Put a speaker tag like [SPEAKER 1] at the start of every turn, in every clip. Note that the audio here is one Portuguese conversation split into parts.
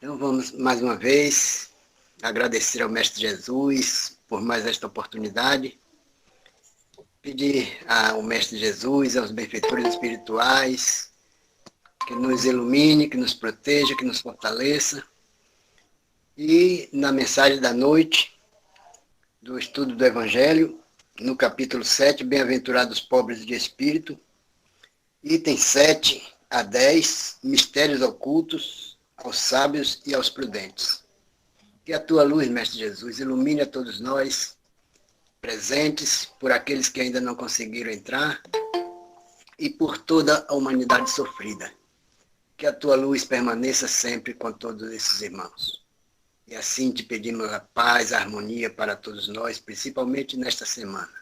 [SPEAKER 1] Então vamos mais uma vez agradecer ao Mestre Jesus por mais esta oportunidade, pedir ao Mestre Jesus, aos benfeitores espirituais, que nos ilumine, que nos proteja, que nos fortaleça. E na mensagem da noite do estudo do Evangelho, no capítulo 7, Bem-aventurados pobres de espírito, itens 7 a 10, mistérios ocultos aos sábios e aos prudentes. Que a tua luz, Mestre Jesus, ilumine a todos nós, presentes, por aqueles que ainda não conseguiram entrar, e por toda a humanidade sofrida. Que a tua luz permaneça sempre com todos esses irmãos. E assim te pedimos a paz, a harmonia para todos nós, principalmente nesta semana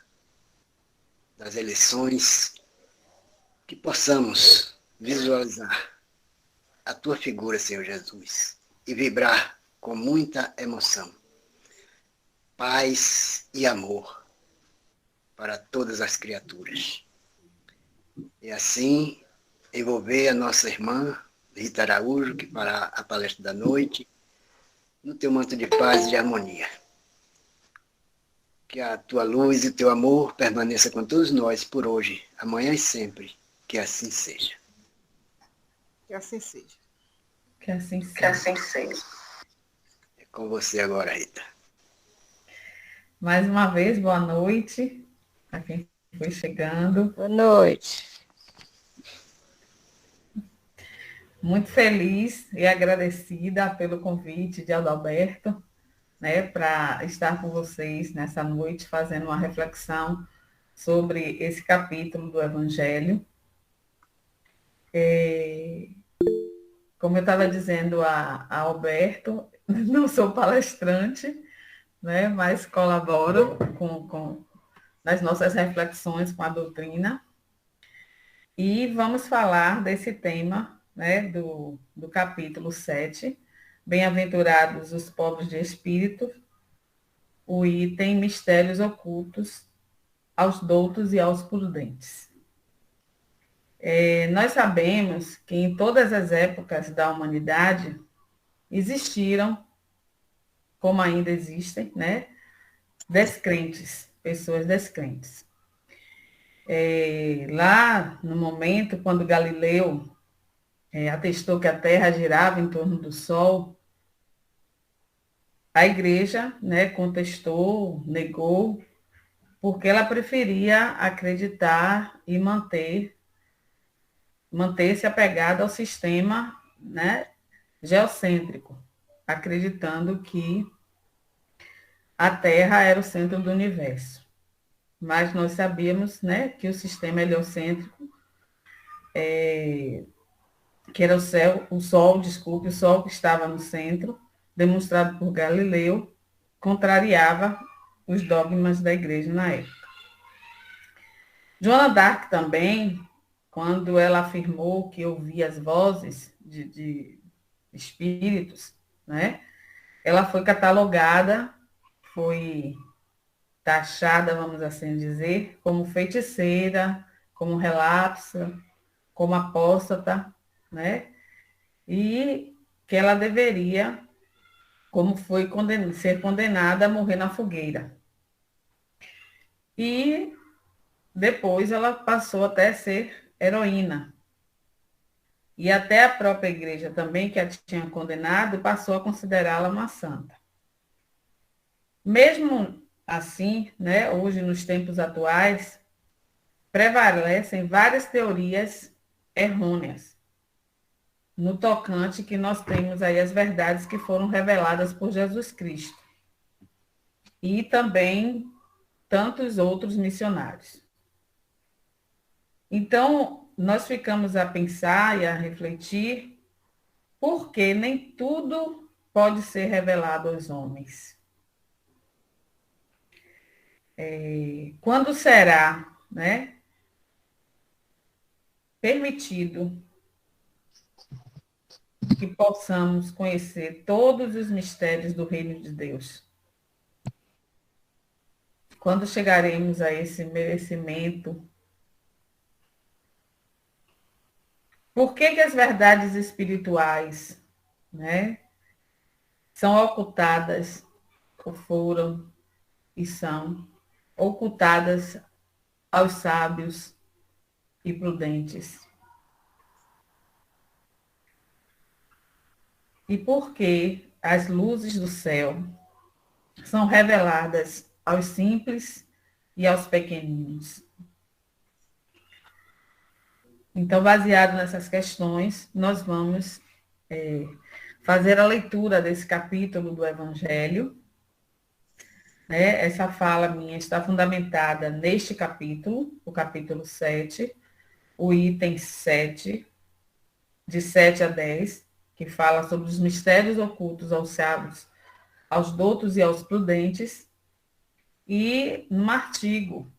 [SPEAKER 1] das eleições, que possamos visualizar a tua figura, Senhor Jesus, e vibrar com muita emoção, paz e amor para todas as criaturas. E assim, envolver a nossa irmã Rita Araújo, que fará a palestra da noite, no teu manto de paz e de harmonia. Que a tua luz e o teu amor permaneça com todos nós por hoje, amanhã e sempre. Que assim seja.
[SPEAKER 2] Que assim seja.
[SPEAKER 3] Que assim seja.
[SPEAKER 4] Que assim seja.
[SPEAKER 1] É com você agora, Rita.
[SPEAKER 3] Mais uma vez, boa noite a quem foi chegando.
[SPEAKER 2] Boa noite.
[SPEAKER 3] Muito feliz e agradecida pelo convite de Adalberto, né, para estar com vocês nessa noite, fazendo uma reflexão sobre esse capítulo do Evangelho. Como eu estava dizendo a Alberto, não sou palestrante, né, mas colaboro nas nossas reflexões com a doutrina. E vamos falar desse tema, né, do capítulo 7, Bem-aventurados os pobres de espírito, o item Mistérios ocultos aos doutos e aos prudentes. Nós sabemos que em todas as épocas da humanidade existiram, como ainda existem, né, descrentes, pessoas descrentes. Lá no momento, quando Galileu atestou que a Terra girava em torno do Sol, a igreja, né, contestou, negou, porque ela preferia acreditar e manter-se apegada ao sistema, né, geocêntrico, acreditando que a Terra era o centro do universo. Mas nós sabíamos, né, que o sistema heliocêntrico, que era o Sol que estava no centro, demonstrado por Galileu, contrariava os dogmas da igreja na época. Joana d'Arc também, quando ela afirmou que ouvia as vozes de espíritos, né, ela foi catalogada, foi taxada, vamos assim dizer, como feiticeira, como relapsa, como apóstata, né? E que ela deveria, como foi ser condenada a morrer na fogueira. E depois ela passou até a ser heroína. E até a própria igreja também, que a tinha condenado, passou a considerá-la uma santa. Mesmo assim, né, hoje, nos tempos atuais, prevalecem várias teorias errôneas no tocante que nós temos aí as verdades que foram reveladas por Jesus Cristo e também tantos outros missionários. Então, nós ficamos a pensar e a refletir por que nem tudo pode ser revelado aos homens. Quando será, né, permitido que possamos conhecer todos os mistérios do reino de Deus? Quando chegaremos a esse merecimento? Por que as verdades espirituais, né, são ocultadas, ou foram e são ocultadas aos sábios e prudentes. E porque as luzes do céu são reveladas aos simples e aos pequeninos. Então, baseado nessas questões, nós vamos fazer a leitura desse capítulo do Evangelho. Né? Essa fala minha está fundamentada neste capítulo, o capítulo 7, o item 7, de 7 a 10, que fala sobre os mistérios ocultos aos sábios, aos doutos e aos prudentes, e num artigo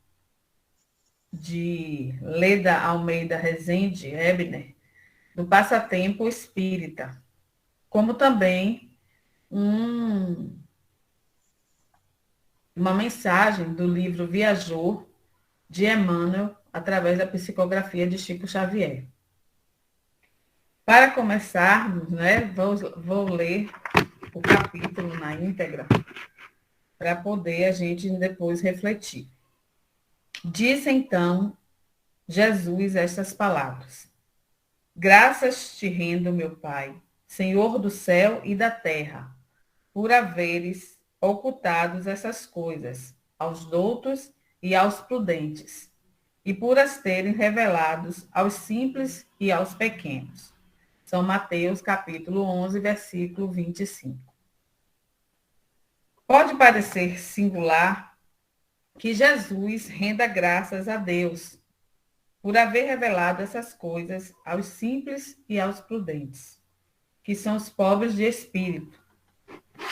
[SPEAKER 3] de Leda Almeida Rezende Ebner, do Passatempo Espírita, como também uma mensagem do livro Viajor, de Emmanuel, através da psicografia de Chico Xavier. Para começarmos, né, vou ler o capítulo na íntegra, para poder a gente depois refletir. Disse então Jesus estas palavras: Graças te rendo, meu Pai, Senhor do céu e da terra, por haveres ocultados essas coisas aos doutos e aos prudentes, e por as terem revelados aos simples e aos pequenos. São Mateus, capítulo 11, versículo 25. Pode parecer singular que Jesus renda graças a Deus por haver revelado essas coisas aos simples e aos prudentes, que são os pobres de espírito,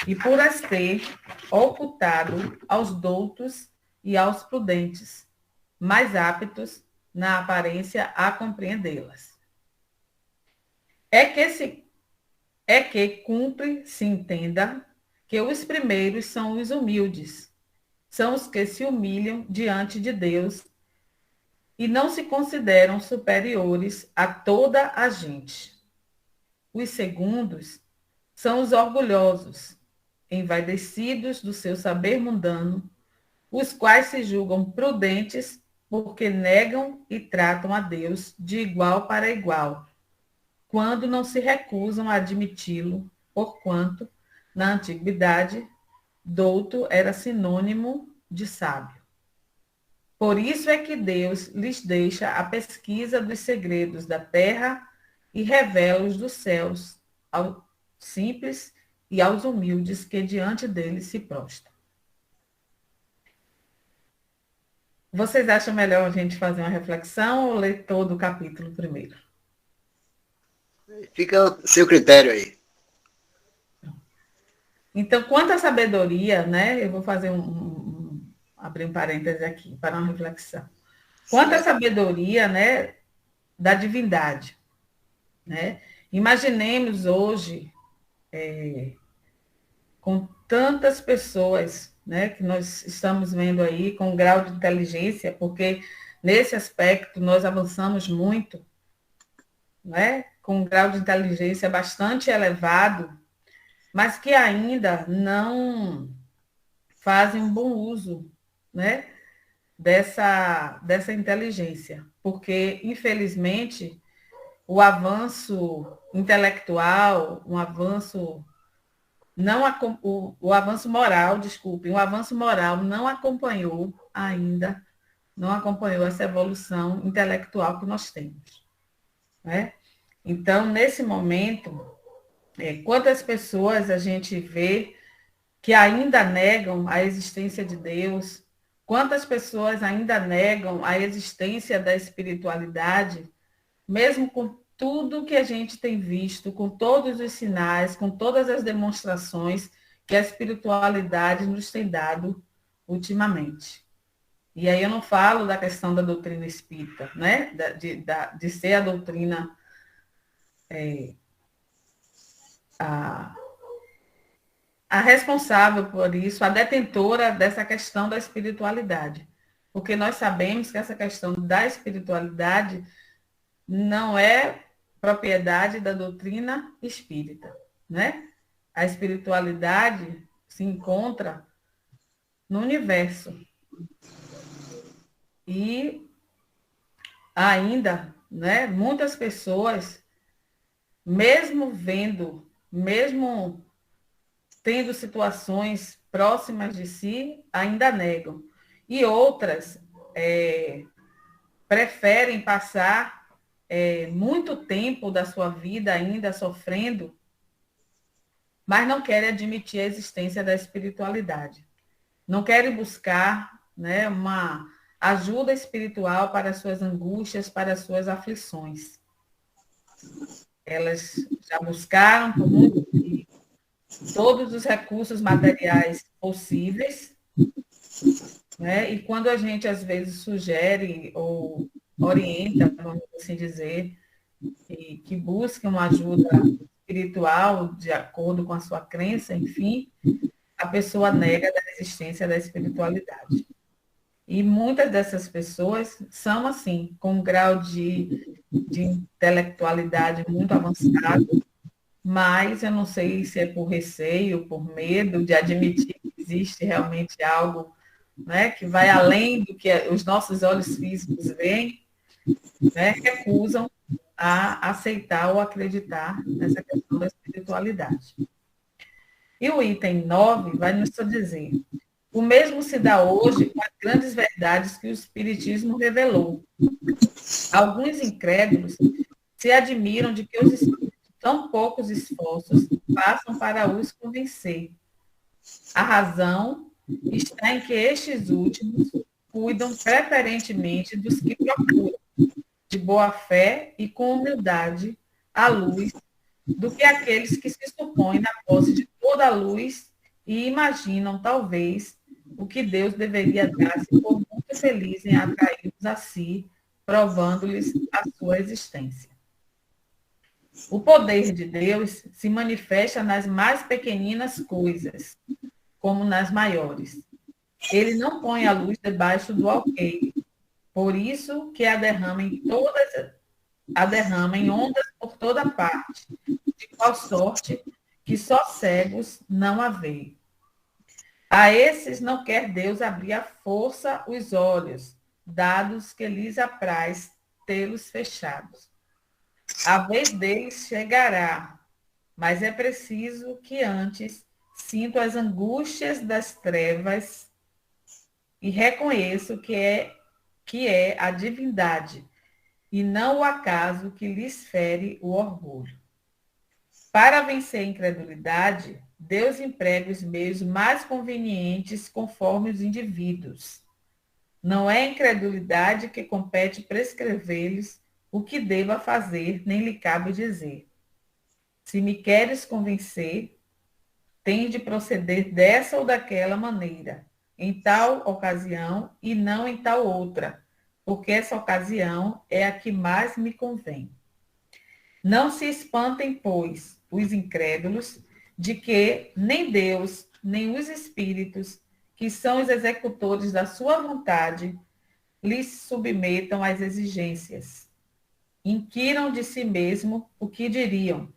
[SPEAKER 3] e por as ter ocultado aos doutos e aos prudentes, mais aptos na aparência a compreendê-las. É que cumpre se entenda que os primeiros são os humildes, são os que se humilham diante de Deus e não se consideram superiores a toda a gente. Os segundos são os orgulhosos, envaidecidos do seu saber mundano, os quais se julgam prudentes porque negam e tratam a Deus de igual para igual, quando não se recusam a admiti-lo, porquanto, na antiguidade, douto era sinônimo de sábio. Por isso é que Deus lhes deixa a pesquisa dos segredos da terra e revela-os dos céus aos simples e aos humildes que diante dele se prostram. Vocês acham melhor a gente fazer uma reflexão ou ler todo o capítulo primeiro?
[SPEAKER 1] Fica o seu critério aí.
[SPEAKER 3] Então, quanto à sabedoria, né? Eu vou fazer abrir um parêntese aqui para uma reflexão. Quanto à sabedoria, né, da divindade, né? Imaginemos hoje, com tantas pessoas, né, que nós estamos vendo aí com grau de inteligência, porque nesse aspecto nós avançamos muito, né, com um grau de inteligência bastante elevado, mas que ainda não fazem um bom uso, né, dessa inteligência, porque, infelizmente, o avanço intelectual, o avanço moral, desculpem, o avanço moral não acompanhou ainda, não acompanhou essa evolução intelectual que nós temos, né? Então, nesse momento, quantas pessoas a gente vê que ainda negam a existência de Deus, quantas pessoas ainda negam a existência da espiritualidade, mesmo com tudo que a gente tem visto, com todos os sinais, com todas as demonstrações que a espiritualidade nos tem dado ultimamente. E aí eu não falo da questão da doutrina espírita, né? De ser a doutrina a responsável por isso, a detentora dessa questão da espiritualidade. Porque nós sabemos que essa questão da espiritualidade não é propriedade da doutrina espírita, né? a espiritualidade se encontra no universo. E ainda, né, muitas pessoas, mesmo tendo situações próximas de si, ainda negam. E outras preferem passar muito tempo da sua vida ainda sofrendo, mas não querem admitir a existência da espiritualidade. Não querem buscar, né, uma ajuda espiritual para as suas angústias, para as suas aflições. Elas já buscaram por muito tempo todos os recursos materiais possíveis, né? E quando a gente, às vezes, sugere ou orienta, vamos assim dizer, que busque uma ajuda espiritual de acordo com a sua crença, enfim, a pessoa nega da existência da espiritualidade. E muitas dessas pessoas são, assim, com um grau de intelectualidade muito avançado, mas eu não sei se é por receio, por medo de admitir que existe realmente algo, né, que vai além do que os nossos olhos físicos veem, né, recusam a aceitar ou acreditar nessa questão da espiritualidade. E o item 9 vai nos dizer: o mesmo se dá hoje com as grandes verdades que o Espiritismo revelou. Alguns incrédulos se admiram de que os espíritos tão poucos esforços façam para os convencer. A razão está em que estes últimos cuidam preferentemente dos que procuram, de boa fé e com humildade, a luz, do que aqueles que se supõem na posse de toda a luz e imaginam, talvez, o que Deus deveria dar se for muito feliz em atraí-los a si, provando-lhes a sua existência. O poder de Deus se manifesta nas mais pequeninas coisas, como nas maiores. Ele não põe a luz debaixo do alqueire, por isso que a derrama em ondas por toda parte, de qual sorte que só cegos não a veem. A esses não quer Deus abrir à força os olhos, dados que lhes apraz tê-los fechados. A vez deles chegará, mas é preciso que antes sinto as angústias das trevas e reconheço que é a divindade e não o acaso que lhes fere o orgulho. Para vencer a incredulidade, Deus emprega os meios mais convenientes conforme os indivíduos. Não é a incredulidade que compete prescrever-lhes o que deva fazer, nem lhe cabe dizer. Se me queres convencer, tens de proceder dessa ou daquela maneira, em tal ocasião e não em tal outra, porque essa ocasião é a que mais me convém. Não se espantem, pois, os incrédulos, de que nem Deus, nem os espíritos, que são os executores da sua vontade, lhes submetam às exigências. Inquiram de si mesmo o que diriam,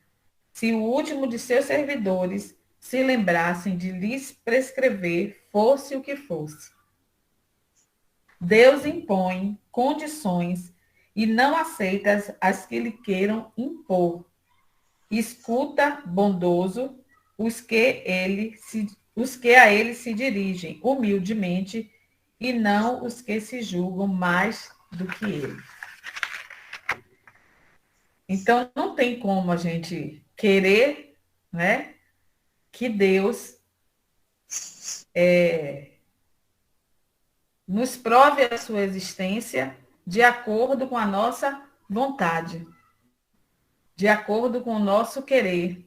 [SPEAKER 3] se o último de seus servidores se lembrassem de lhes prescrever, fosse o que fosse. Deus impõe condições e não aceita as que lhe queiram impor. Escuta, bondoso, os que a ele se dirigem humildemente e não os que se julgam mais do que ele. Então, não tem como a gente querer, né, que Deus nos prove a sua existência de acordo com a nossa vontade, de acordo com o nosso querer.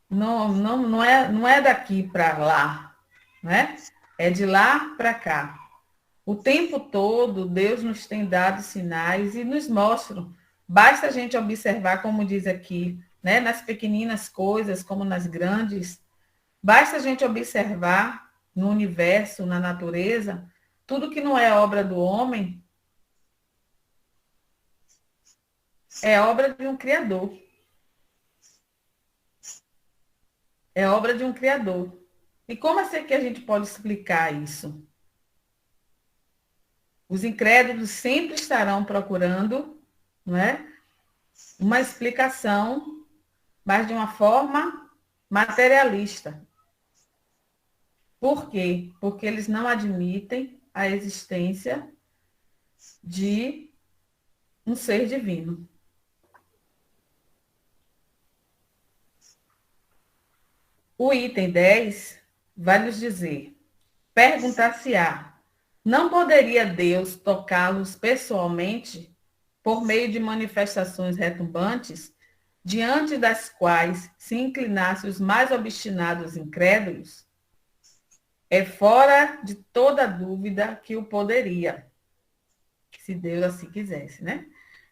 [SPEAKER 3] Não é daqui para lá, né? É de lá para cá. O tempo todo, Deus nos tem dado sinais e nos mostra. Basta a gente observar, como diz aqui, né? Nas pequeninas coisas, como nas grandes. Basta a gente observar no universo, na natureza, tudo que não é obra do homem é obra de um Criador. é obra de um Criador. E como é que a gente pode explicar isso? Os incrédulos sempre estarão procurando, não é, uma explicação, mas de uma forma materialista. Por quê? Porque eles não admitem a existência de um ser divino. O item 10 vai nos dizer: perguntar-se-á, não poderia Deus tocá-los pessoalmente por meio de manifestações retumbantes, diante das quais se inclinassem os mais obstinados incrédulos? É fora de toda dúvida que o poderia, se Deus assim quisesse, né?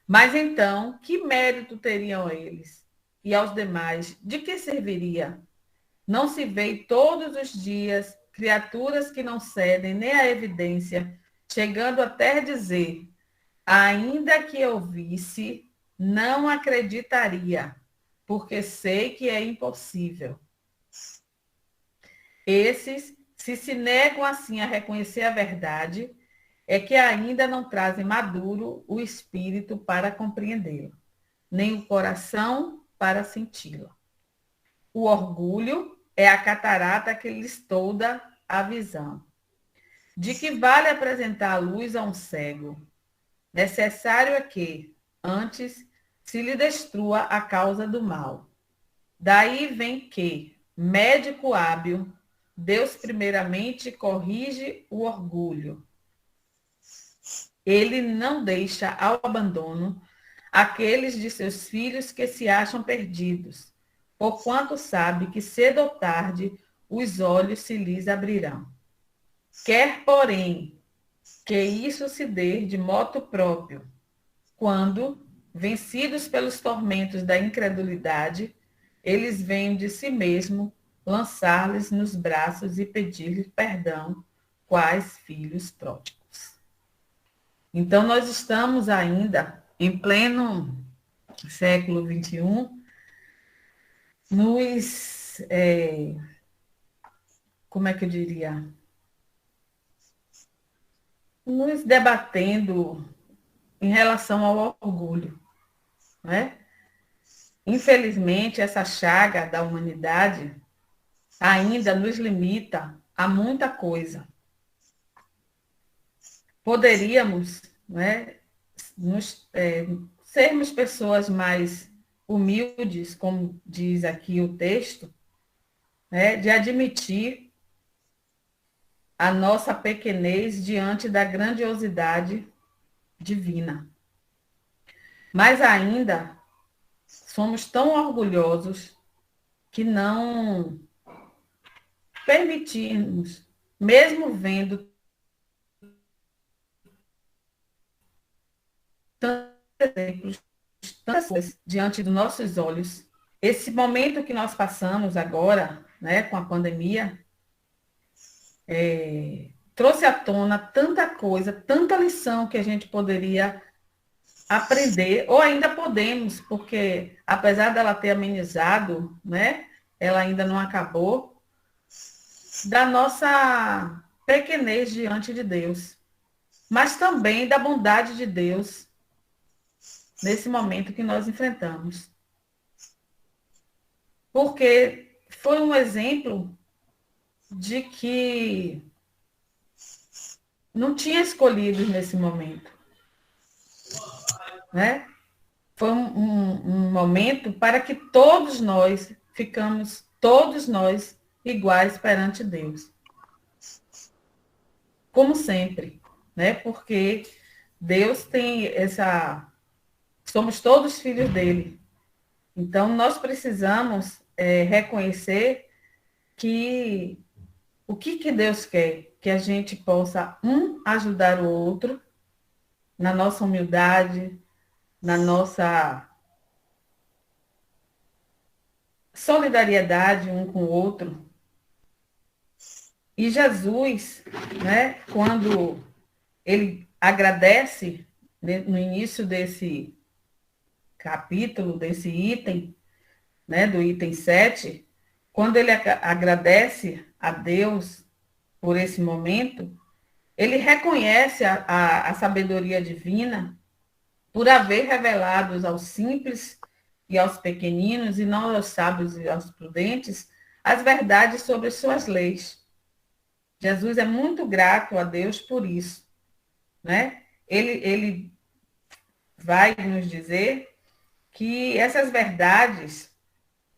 [SPEAKER 3] Mas então, que mérito teriam eles? E aos demais, de que serviria? Não se vê todos os dias criaturas que não cedem nem à evidência, chegando até dizer: ainda que eu visse, não acreditaria, porque sei que é impossível. Esses, se negam assim a reconhecer a verdade, é que ainda não trazem maduro o espírito para compreendê-la, nem o coração para senti-la. O orgulho é a catarata que lhes tolda a visão. De que vale apresentar a luz a um cego? Necessário é que, antes, se lhe destrua a causa do mal. Daí vem que, médico hábil, Deus primeiramente corrige o orgulho. Ele não deixa ao abandono aqueles de seus filhos que se acham perdidos, porquanto sabe que cedo ou tarde os olhos se lhes abrirão. Quer, porém, que isso se dê de moto próprio, quando, vencidos pelos tormentos da incredulidade, eles venham de si mesmo lançar-lhes nos braços e pedir-lhes perdão, quais filhos pródigos. Então, nós estamos ainda em pleno século XXI, como é que eu diria? Nos debatendo em relação ao orgulho, né? Infelizmente, essa chaga da humanidade ainda nos limita a muita coisa. Poderíamos, né, sermos pessoas mais humildes, como diz aqui o texto, né, de admitir a nossa pequenez diante da grandiosidade divina. Mas ainda somos tão orgulhosos que não permitimos, mesmo vendo tantos exemplos, tantas coisas diante dos nossos olhos, esse momento que nós passamos agora, né, com a pandemia, trouxe à tona tanta coisa, tanta lição que a gente poderia aprender, ou ainda podemos, porque apesar dela ter amenizado, né, ela ainda não acabou, da nossa pequenez diante de Deus, mas também da bondade de Deus nesse momento que nós enfrentamos. Porque foi um exemplo de que não tinha escolhido nesse momento, né? Foi um momento para que todos nós iguais perante Deus. Como sempre, né? Porque Deus tem somos todos filhos dele. Então, nós precisamos reconhecer que o que Deus quer? Que a gente possa, ajudar o outro na nossa humildade, na nossa solidariedade um com o outro. E Jesus, né, quando ele agradece, né, no início desse capítulo, desse item, né, do item 7, quando ele agradece a Deus por esse momento, ele reconhece a sabedoria divina por haver revelado aos simples e aos pequeninos, e não aos sábios e aos prudentes, as verdades sobre as suas leis. Jesus é muito grato a Deus por isso, né? Ele vai nos dizer que essas verdades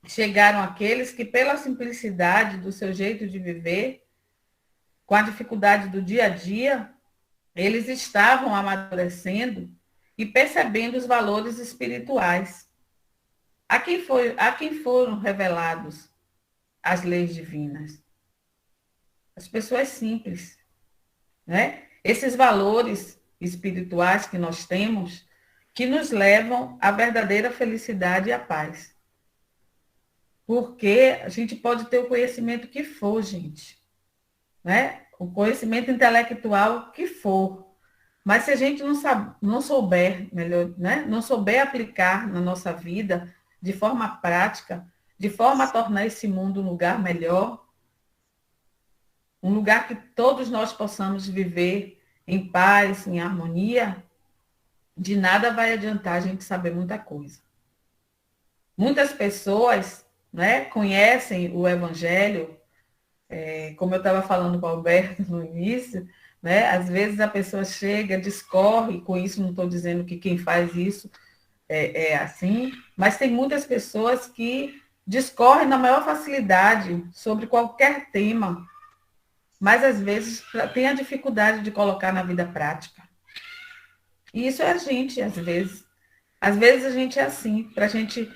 [SPEAKER 3] chegaram àqueles que, pela simplicidade do seu jeito de viver, com a dificuldade do dia a dia, eles estavam amadurecendo e percebendo os valores espirituais. A quem foram revelados as leis divinas? As pessoas simples, né? Esses valores espirituais que nós temos, que nos levam à verdadeira felicidade e à paz. Porque a gente pode ter o conhecimento que for, gente, né? O conhecimento intelectual que for. Mas se a gente não souber, melhor, né? Não souber aplicar na nossa vida de forma prática, de forma a tornar esse mundo um lugar melhor, um lugar que todos nós possamos viver em paz, em harmonia, de nada vai adiantar a gente saber muita coisa. Muitas pessoas, né, conhecem o Evangelho, como eu estava falando com o Alberto no início, né, às vezes a pessoa chega, discorre, com isso não estou dizendo que quem faz isso é assim, mas tem muitas pessoas que discorrem na maior facilidade sobre qualquer tema, mas às vezes tem a dificuldade de colocar na vida prática. E isso é a gente, às vezes. Às vezes a gente é assim, para a gente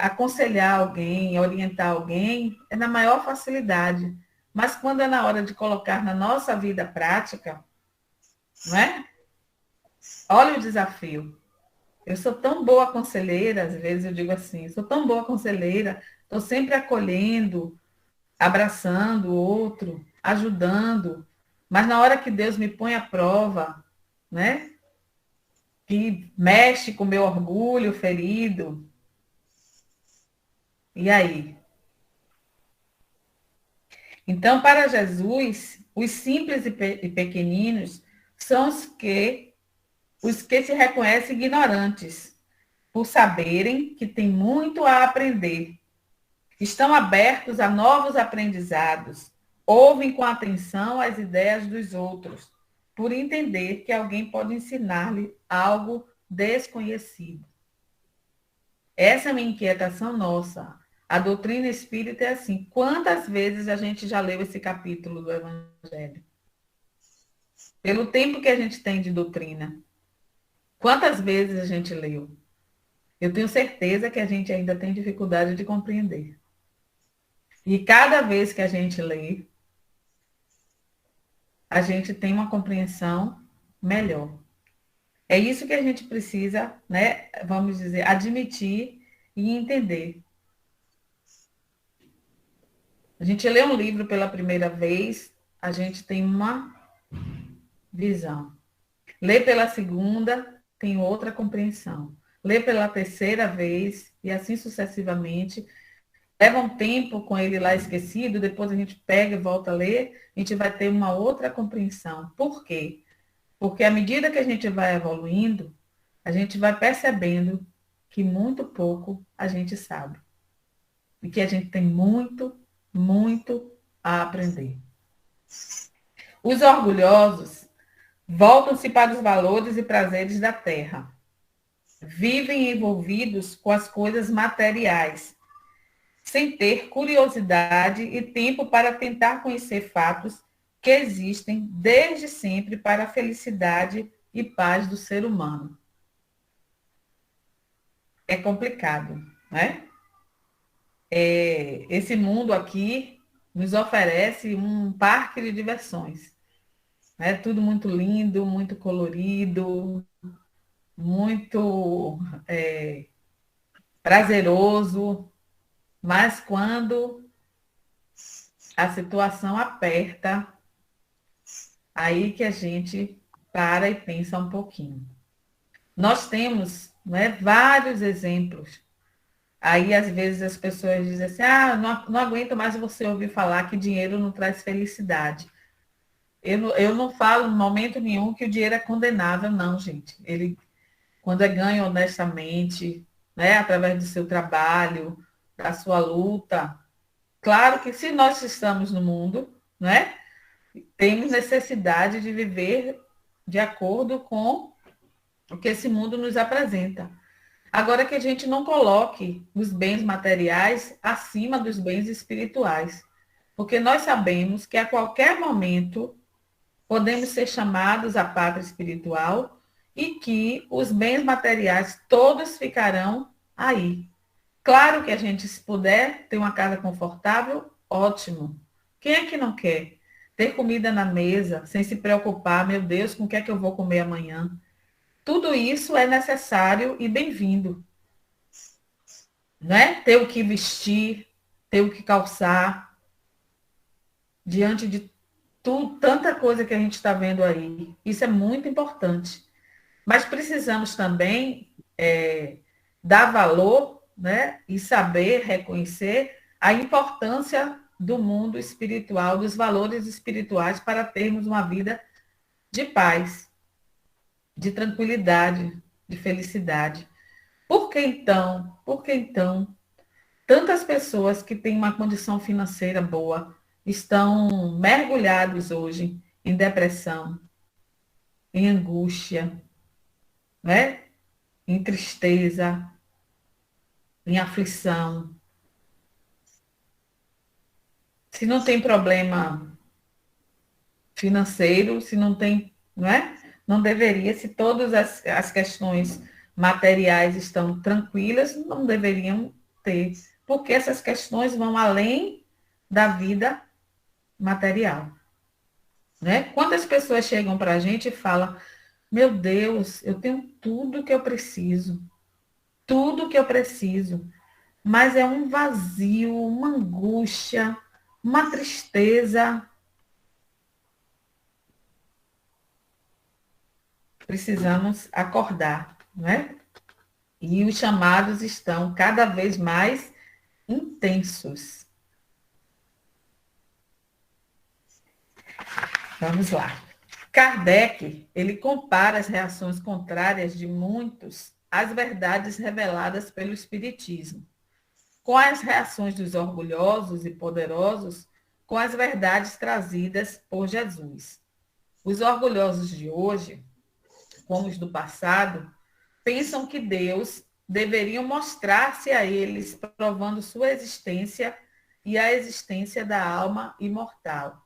[SPEAKER 3] aconselhar alguém, orientar alguém, é na maior facilidade. Mas quando é na hora de colocar na nossa vida prática, não é? Olha o desafio. Eu sou tão boa conselheira, às vezes eu digo assim, sou tão boa conselheira, estou sempre acolhendo, abraçando o outro, ajudando, mas na hora que Deus me põe à prova, né? Que mexe com o meu orgulho ferido, e aí? Então, para Jesus, os simples e pequeninos são os que se reconhecem ignorantes, por saberem que têm muito a aprender. Estão abertos a novos aprendizados, ouvem com atenção as ideias dos outros, por entender que alguém pode ensinar-lhe algo desconhecido. Essa é uma inquietação nossa. A doutrina espírita é assim. Quantas vezes a gente já leu esse capítulo do Evangelho? Pelo tempo que a gente tem de doutrina. Quantas vezes a gente leu? Eu tenho certeza que a gente ainda tem dificuldade de compreender. E cada vez que a gente lê, a gente tem uma compreensão melhor. É isso que a gente precisa, né, vamos dizer, admitir e entender. A gente lê um livro pela primeira vez, a gente tem uma visão. Lê pela segunda, tem outra compreensão. Lê pela terceira vez, e assim sucessivamente. Leva um tempo com ele lá esquecido, depois a gente pega e volta a ler, a gente vai ter uma outra compreensão. Por quê? Porque à medida que a gente vai evoluindo, a gente vai percebendo que muito pouco a gente sabe. E que a gente tem muito, muito a aprender. Os orgulhosos voltam-se para os valores e prazeres da terra. Vivem envolvidos com as coisas materiais, sem ter curiosidade e tempo para tentar conhecer fatos que existem desde sempre para a felicidade e paz do ser humano. É complicado, né? Esse mundo aqui nos oferece um parque de diversões. Né? Tudo muito lindo, muito colorido, muito prazeroso, mas quando a situação aperta, aí que a gente para e pensa um pouquinho. Nós temos, né, vários exemplos. Aí, às vezes, as pessoas dizem assim, não aguento mais você ouvir falar que dinheiro não traz felicidade. Eu não falo em momento nenhum que o dinheiro é condenável, não, gente. Ele, quando é ganho honestamente, né, através do seu trabalho, da sua luta, claro que se nós estamos no mundo, né, temos necessidade de viver de acordo com o que esse mundo nos apresenta. Agora que a gente não coloque os bens materiais acima dos bens espirituais, porque nós sabemos que a qualquer momento podemos ser chamados à pátria espiritual e que os bens materiais todos ficarão aí. Claro que a gente, se puder ter uma casa confortável, ótimo. Quem é que não quer? Ter comida na mesa, sem se preocupar, meu Deus, com o que é que eu vou comer amanhã? Tudo isso é necessário e bem-vindo, né? Ter o que vestir, ter o que calçar, diante de tanta coisa que a gente está vendo aí. Isso é muito importante. Mas precisamos também dar valor, né? E saber reconhecer a importância do mundo espiritual, dos valores espirituais para termos uma vida de paz, de tranquilidade, de felicidade. Por que então, tantas pessoas que têm uma condição financeira boa estão mergulhados hoje em depressão, em angústia, né? Em tristeza, em aflição? Se não tem problema financeiro, se não tem, não é? Não deveria, se todas as questões materiais estão tranquilas, não deveriam ter, porque essas questões vão além da vida material, né? Quantas pessoas chegam para a gente e falam, meu Deus, eu tenho tudo que eu preciso, mas é um vazio, uma angústia, uma tristeza. Precisamos acordar, né? E os chamados estão cada vez mais intensos. Vamos lá. Kardec, ele compara as reações contrárias de muitos às verdades reveladas pelo Espiritismo, com as reações dos orgulhosos e poderosos com as verdades trazidas por Jesus. Os orgulhosos de hoje, como os do passado, pensam que Deus deveria mostrar-se a eles, provando sua existência e a existência da alma imortal.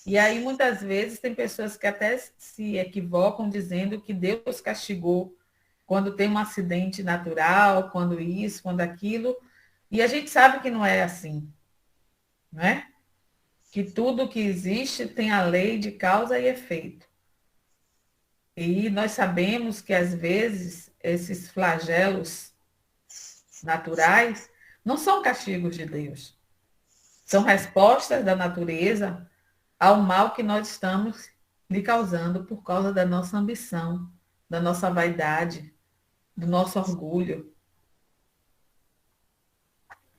[SPEAKER 3] E aí, muitas vezes, tem pessoas que até se equivocam dizendo que Deus castigou quando tem um acidente natural, quando isso, quando aquilo. E a gente sabe que não é assim, não é? Que tudo que existe tem a lei de causa e efeito. E nós sabemos que, às vezes, esses flagelos naturais não são castigos de Deus. São respostas da natureza ao mal que nós estamos lhe causando por causa da nossa ambição, da nossa vaidade, do nosso orgulho.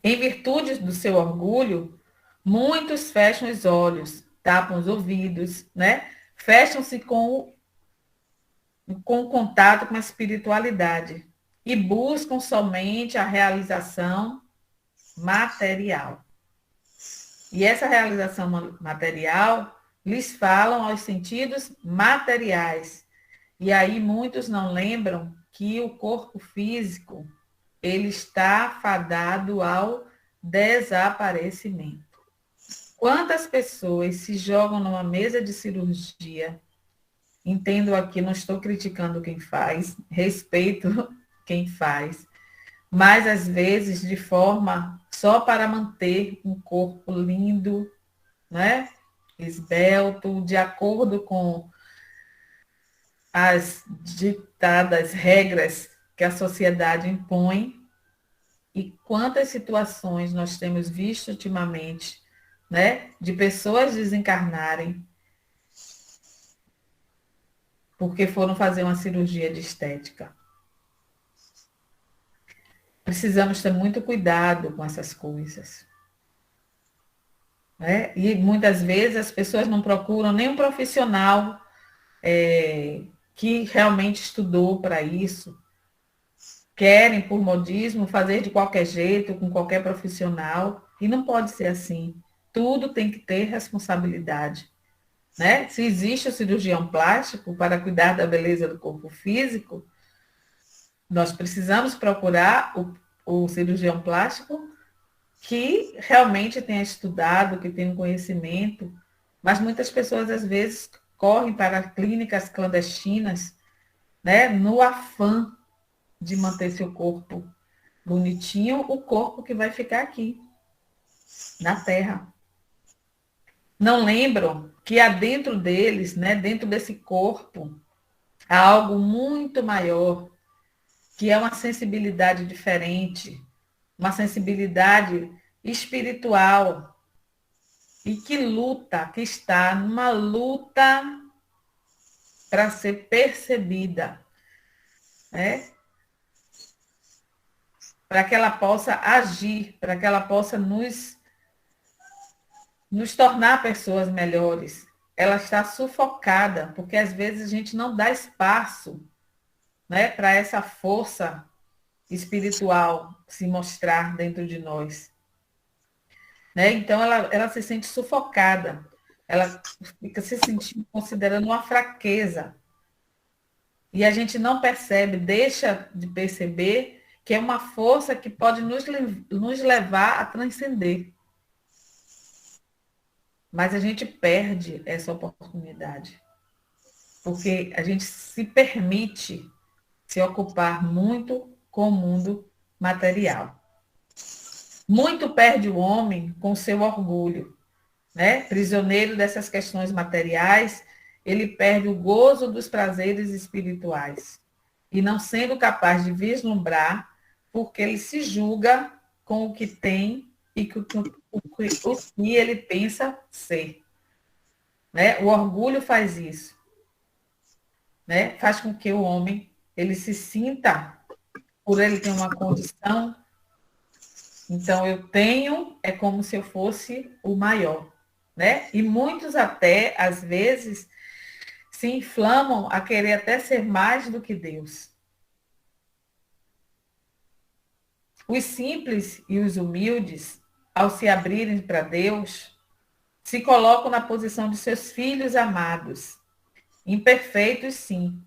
[SPEAKER 3] Em virtude do seu orgulho, muitos fecham os olhos, tapam os ouvidos, né? Fecham-se com o contato com a espiritualidade e buscam somente a realização material. E essa realização material lhes falam aos sentidos materiais. E aí muitos não lembram que o corpo físico ele está fadado ao desaparecimento. Quantas pessoas se jogam numa mesa de cirurgia? Entendo aqui, não estou criticando quem faz, respeito quem faz, mas às vezes de forma só para manter um corpo lindo, né? Esbelto, de acordo com as ditadas regras que a sociedade impõe. E quantas situações nós temos visto ultimamente, né? De pessoas desencarnarem porque foram fazer uma cirurgia de estética. Precisamos ter muito cuidado com essas coisas. Né? E muitas vezes as pessoas não procuram nem um profissional que realmente estudou para isso. Querem, por modismo, fazer de qualquer jeito, com qualquer profissional, e não pode ser assim. Tudo tem que ter responsabilidade. Né? Se existe o cirurgião plástico para cuidar da beleza do corpo físico, nós precisamos procurar o cirurgião plástico que realmente tenha estudado, que tenha um conhecimento, mas muitas pessoas, às vezes, correm para clínicas clandestinas, né, no afã de manter seu corpo bonitinho, o corpo que vai ficar aqui, na Terra. Não lembram que há dentro deles, né, dentro desse corpo, há algo muito maior, que é uma sensibilidade diferente, uma sensibilidade espiritual, e que luta, que está numa luta para ser percebida, né? Para que ela possa agir, para que ela possa nos tornar pessoas melhores. Ela está sufocada, porque às vezes a gente não dá espaço, né, para essa força espiritual se mostrar dentro de nós. Né? Então, ela se sente sufocada, ela fica se sentindo, considerando uma fraqueza. E a gente não percebe, deixa de perceber que é uma força que pode nos levar a transcender. Mas a gente perde essa oportunidade, porque a gente se permite se ocupar muito com o mundo material. Muito perde o homem com seu orgulho, né? Prisioneiro dessas questões materiais, ele perde o gozo dos prazeres espirituais. E não sendo capaz de vislumbrar, porque ele se julga com o que tem e o que ele pensa ser. Né? O orgulho faz isso. Né? Faz com que o homem ele se sinta, por ele ter uma condição, então eu tenho, é como se eu fosse o maior. Né? E muitos até, às vezes, se inflamam a querer até ser mais do que Deus. Os simples e os humildes, ao se abrirem para Deus, se colocam na posição de seus filhos amados, imperfeitos sim,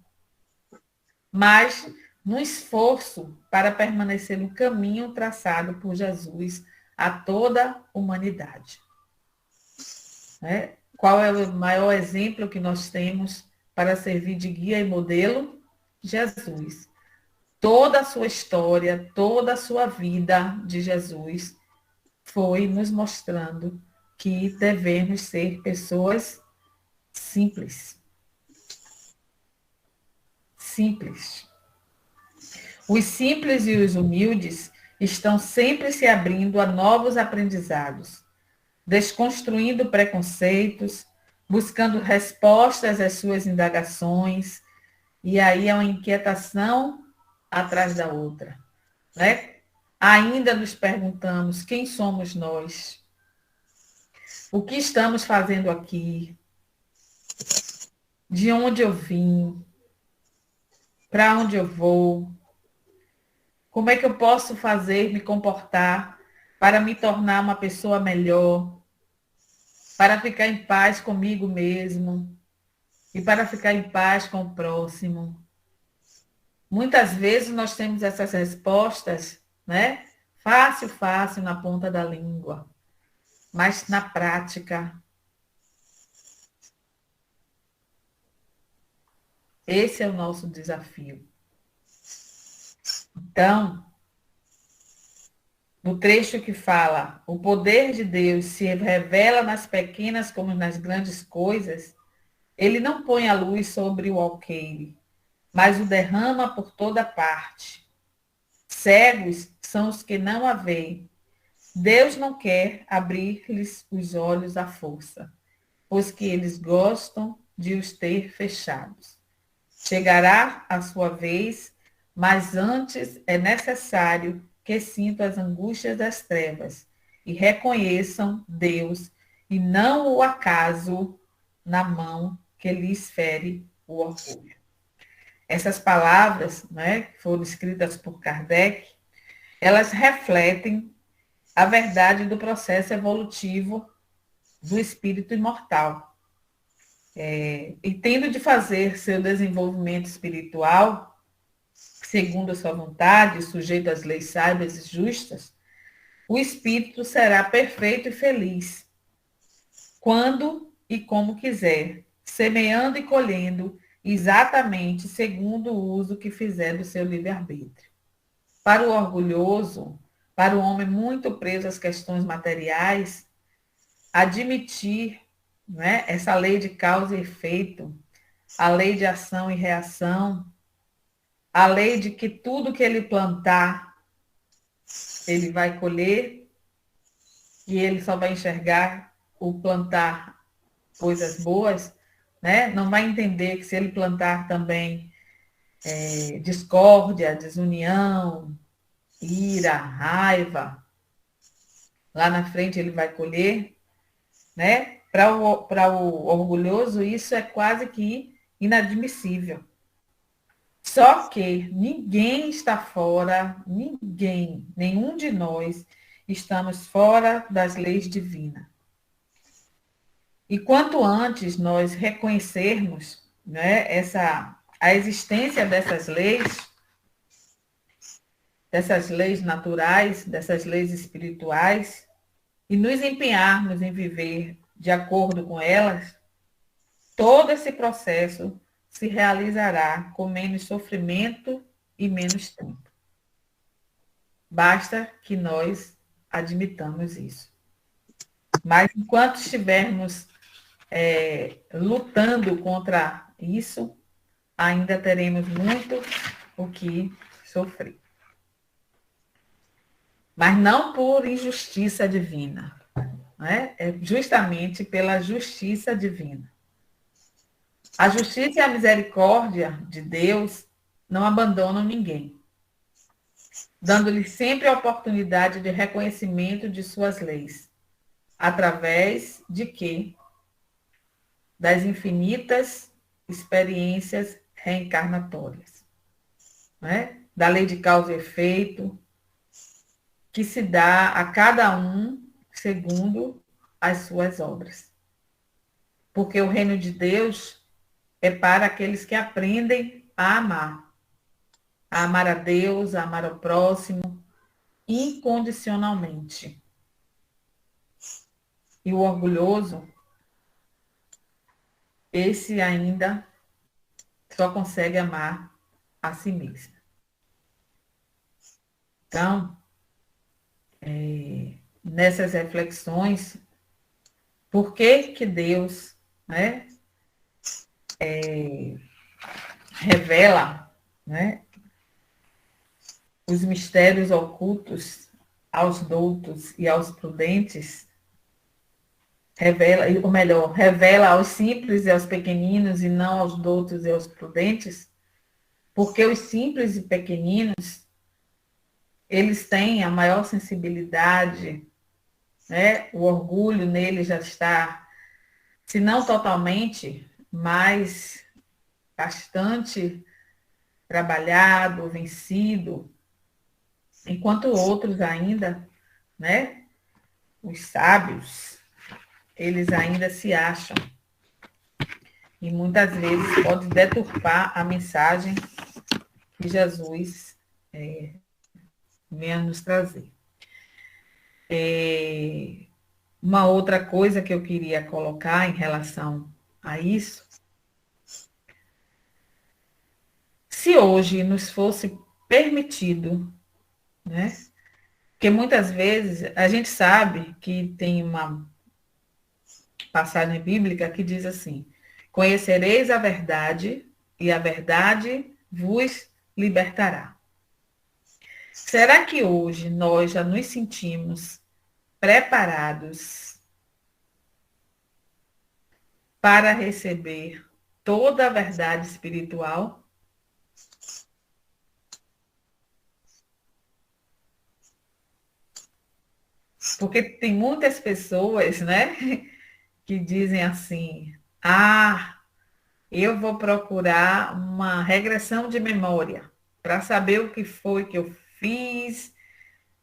[SPEAKER 3] mas no esforço para permanecer no caminho traçado por Jesus a toda a humanidade. Né? Qual é o maior exemplo que nós temos para servir de guia e modelo? Jesus. Toda a sua história, toda a sua vida de Jesus foi nos mostrando que devemos ser pessoas simples. Simples. Os simples e os humildes estão sempre se abrindo a novos aprendizados, desconstruindo preconceitos, buscando respostas às suas indagações, e aí é uma inquietação atrás da outra. Né? Ainda nos perguntamos quem somos nós, o que estamos fazendo aqui, de onde eu vim, para onde eu vou, como é que eu posso fazer, me comportar para me tornar uma pessoa melhor, para ficar em paz comigo mesmo e para ficar em paz com o próximo. Muitas vezes nós temos essas respostas, né? Fácil, fácil, na ponta da língua. Mas na prática, esse é o nosso desafio. Então, no trecho que fala, o poder de Deus se revela nas pequenas como nas grandes coisas, ele não põe a luz sobre o alqueire, mas o derrama por toda parte. Cegos são os que não a veem. Deus não quer abrir-lhes os olhos à força, pois que eles gostam de os ter fechados. Chegará a sua vez, mas antes é necessário que sintam as angústias das trevas e reconheçam Deus e não o acaso na mão que lhes fere o orgulho. Essas palavras, né, que foram escritas por Kardec, elas refletem a verdade do processo evolutivo do espírito imortal. E tendo de fazer seu desenvolvimento espiritual, segundo a sua vontade, sujeito às leis sábias e justas, o espírito será perfeito e feliz, quando e como quiser, semeando e colhendo exatamente segundo o uso que fizer do seu livre-arbítrio. Para o orgulhoso, para o homem muito preso às questões materiais, admitir, né, essa lei de causa e efeito, a lei de ação e reação, a lei de que tudo que ele plantar, ele vai colher, e ele só vai enxergar o plantar coisas boas, né? Não vai entender que se ele plantar também discórdia, desunião, ira, raiva, lá na frente ele vai colher, né? Para o orgulhoso, isso é quase que inadmissível. Só que ninguém está fora, ninguém, nenhum de nós estamos fora das leis divinas. E quanto antes nós reconhecermos, né, a existência dessas leis naturais, dessas leis espirituais, e nos empenharmos em viver de acordo com elas, todo esse processo se realizará com menos sofrimento e menos tempo. Basta que nós admitamos isso. Mas enquanto estivermos lutando contra isso, ainda teremos muito o que sofrer. Mas não por injustiça divina, né? É justamente pela justiça divina. A justiça e a misericórdia de Deus não abandonam ninguém, dando-lhe sempre a oportunidade de reconhecimento de suas leis, através de quê? Das infinitas experiências reencarnatórias, né? Da lei de causa e efeito, que se dá a cada um segundo as suas obras. Porque o reino de Deus é para aqueles que aprendem a amar a Deus, a amar o próximo, incondicionalmente. E o orgulhoso, esse ainda só consegue amar a si mesmo. Então, nessas reflexões, por que Deus, né, revela, né, os mistérios ocultos aos doutos e aos prudentes, revela aos simples e aos pequeninos e não aos doutos e aos prudentes, porque os simples e pequeninos, eles têm a maior sensibilidade, né? O orgulho nele já está, se não totalmente, mas bastante trabalhado, vencido, enquanto outros ainda, né? Os sábios, eles ainda se acham. E muitas vezes pode deturpar a mensagem que Jesus vem a nos trazer. Uma outra coisa que eu queria colocar em relação a isso, se hoje nos fosse permitido, né? Porque muitas vezes a gente sabe que tem uma passagem bíblica que diz assim: conhecereis a verdade e a verdade vos libertará. Será que hoje nós já nos sentimos preparados para receber toda a verdade espiritual? Porque tem muitas pessoas, né, que dizem assim: ah, eu vou procurar uma regressão de memória para saber o que foi que eu fiz,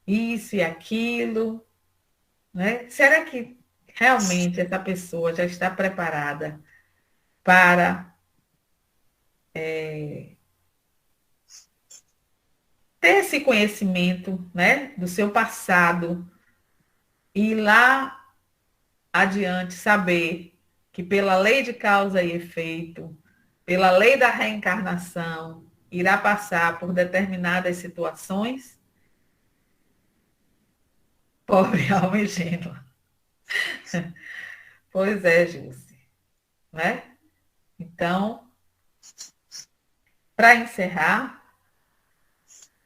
[SPEAKER 3] isso e aquilo, né? Será que realmente essa pessoa já está preparada para ter esse conhecimento, né, do seu passado e lá adiante saber que pela lei de causa e efeito, pela lei da reencarnação, irá passar por determinadas situações? Pobre alma ingênua. Pois é, Gilce, né? Então, para encerrar,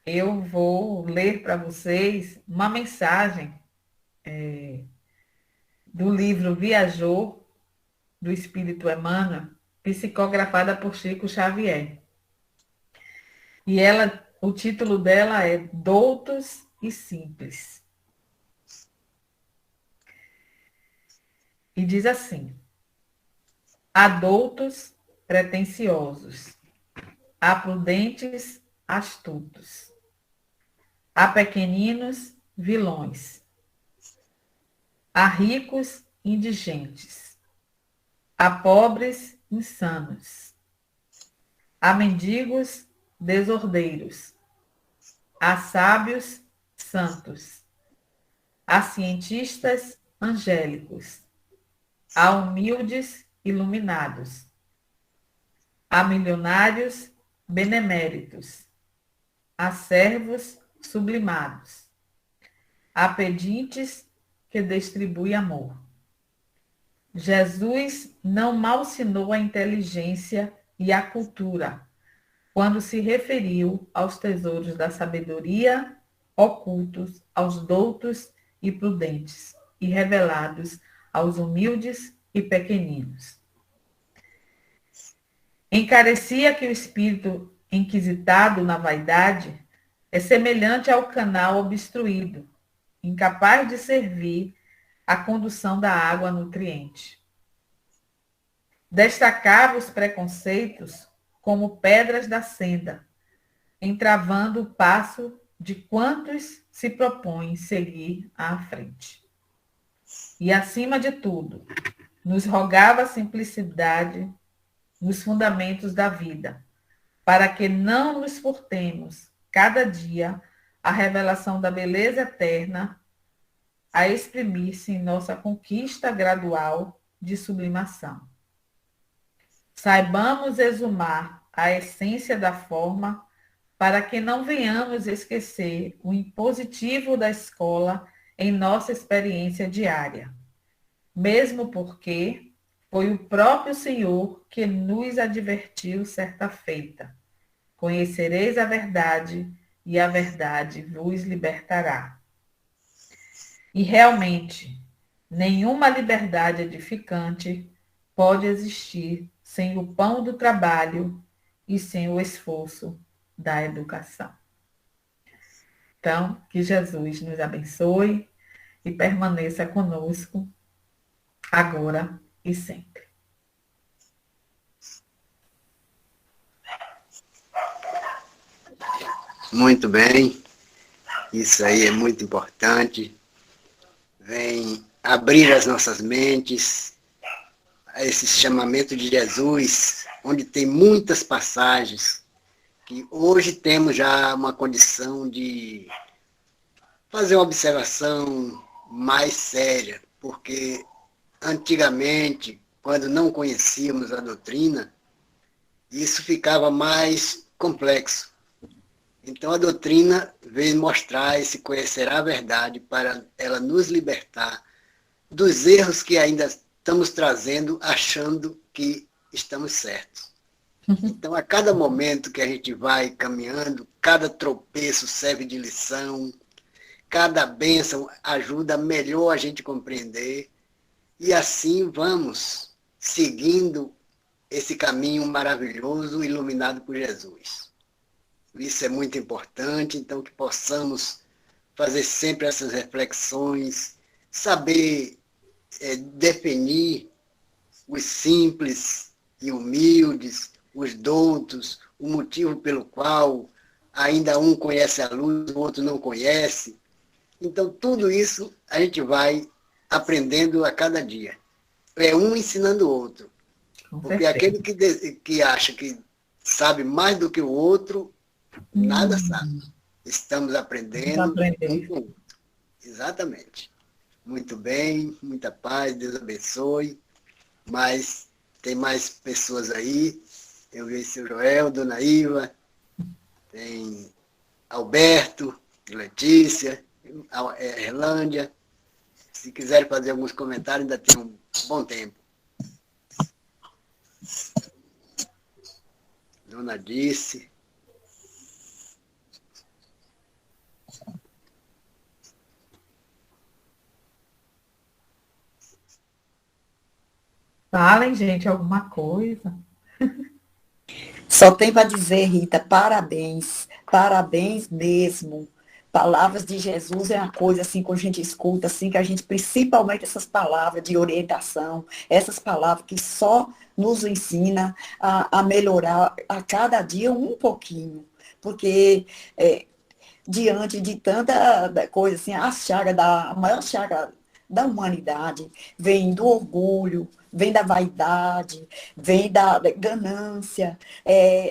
[SPEAKER 3] eu vou ler para vocês uma mensagem do livro Viajou, do Espírito Emmanuel, psicografada por Chico Xavier. E o título dela é Doutos e Simples. E diz assim: há doutos pretensiosos, há prudentes astutos, há pequeninos vilões, há ricos indigentes, há pobres insanos, há mendigos desordeiros, há sábios santos, há cientistas angélicos, há humildes iluminados, há milionários beneméritos, há servos sublimados, há pedintes que distribuem amor. Jesus não malsinou a inteligência e a cultura quando se referiu aos tesouros da sabedoria ocultos aos doutos e prudentes e revelados aos humildes e pequeninos. Encarecia que o espírito inquisitado na vaidade é semelhante ao canal obstruído, incapaz de servir à condução da água nutriente. Destacava os preconceitos como pedras da senda, entravando o passo de quantos se propõem seguir à frente. E, acima de tudo, nos rogava simplicidade nos fundamentos da vida, para que não nos furtemos, cada dia, a revelação da beleza eterna a exprimir-se em nossa conquista gradual de sublimação. Saibamos exumar a essência da forma para que não venhamos esquecer o impositivo da escola em nossa experiência diária, mesmo porque foi o próprio Senhor que nos advertiu certa feita: conhecereis a verdade e a verdade vos libertará. E realmente, nenhuma liberdade edificante pode existir sem o pão do trabalho e sem o esforço da educação. Então, que Jesus nos abençoe e permaneça conosco agora e sempre.
[SPEAKER 1] Muito bem, isso aí é muito importante. Vem abrir as nossas mentes a esse chamamento de Jesus, onde tem muitas passagens que hoje temos já uma condição de fazer uma observação mais séria, porque antigamente, quando não conhecíamos a doutrina, isso ficava mais complexo. Então a doutrina veio mostrar esse conhecer a verdade para ela nos libertar dos erros que ainda estamos trazendo, achando que estamos certos. Então, a cada momento que a gente vai caminhando, cada tropeço serve de lição, cada bênção ajuda melhor a gente compreender, e assim vamos seguindo esse caminho maravilhoso, iluminado por Jesus. Isso é muito importante, então que possamos fazer sempre essas reflexões, saber definir os simples e humildes, os doutos, o motivo pelo qual ainda um conhece a luz, o outro não conhece. Então, tudo isso a gente vai aprendendo a cada dia. É um ensinando o outro. Porque aquele que acha que sabe mais do que o outro, nada sabe. Estamos aprendendo um com o outro. Exatamente. Muito bem, muita paz, Deus abençoe. Mas tem mais pessoas aí. Eu vi seu Joel, Dona Iva, tem Alberto, Letícia, Erlândia. Se quiserem fazer alguns comentários, ainda tem um bom tempo. Dona Disse.
[SPEAKER 3] Falem, gente, alguma coisa.
[SPEAKER 4] Só tem para dizer, Rita, parabéns, parabéns mesmo. Palavras de Jesus é uma coisa assim que a gente escuta, assim, que a gente, principalmente essas palavras de orientação, essas palavras que só nos ensina a melhorar a cada dia um pouquinho. Porque diante de tanta coisa assim, a maior chaga da humanidade vem do orgulho, vem da vaidade, vem da ganância,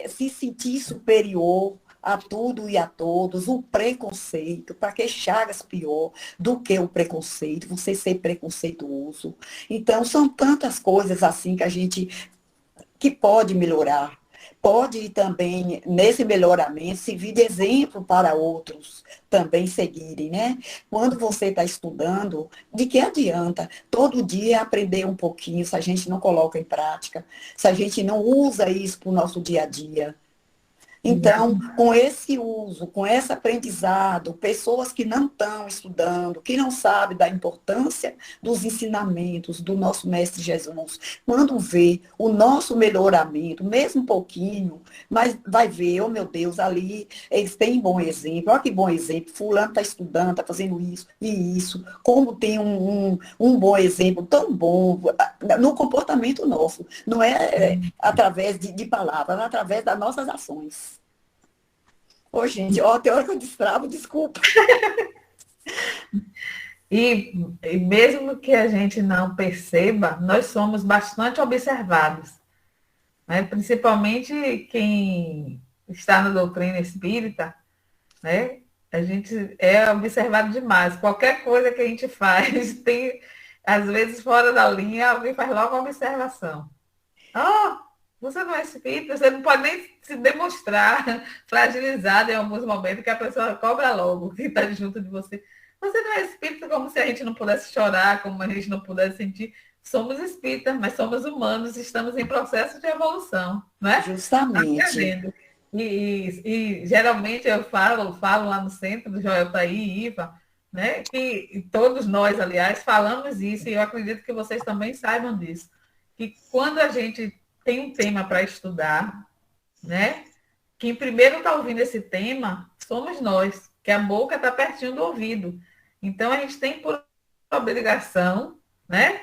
[SPEAKER 4] se sentir superior a tudo e a todos, o preconceito, para que chagas pior do que o preconceito, você ser preconceituoso. Então, são tantas coisas assim que pode melhorar. Pode também, nesse melhoramento, servir de exemplo para outros também seguirem, né? Quando você está estudando, de que adianta todo dia aprender um pouquinho se a gente não coloca em prática, se a gente não usa isso para o nosso dia a dia? Então, com esse uso, com esse aprendizado, pessoas que não estão estudando, que não sabem da importância dos ensinamentos do nosso Mestre Jesus, quando vê o nosso melhoramento, mesmo um pouquinho, mas vai ver, oh meu Deus, ali eles têm bom exemplo, olha que bom exemplo, fulano está estudando, está fazendo isso e isso, como tem um bom exemplo tão bom no comportamento nosso, não é através de palavras, é através das nossas ações. Ô, gente, tem hora que eu destravo, desculpa.
[SPEAKER 3] E mesmo que a gente não perceba, nós somos bastante observados, né? Principalmente quem está na doutrina espírita, né? A gente é observado demais. Qualquer coisa que a gente faz, tem, às vezes, fora da linha, alguém faz logo uma observação. Você não é espírita, você não pode nem se demonstrar fragilizado em alguns momentos que a pessoa cobra logo que está junto de você. Você não é espírita, como se a gente não pudesse chorar, como a gente não pudesse sentir. Somos espíritas, mas somos humanos, estamos em processo de evolução, não é?
[SPEAKER 4] Justamente.
[SPEAKER 3] E geralmente eu falo lá no centro do Joel Taí e Iva, né? Que todos nós, aliás, falamos isso, e eu acredito que vocês também saibam disso. Que quando a gente tem um tema para estudar, né? Quem primeiro está ouvindo esse tema somos nós, que a boca está pertinho do ouvido. Então, a gente tem por obrigação, né?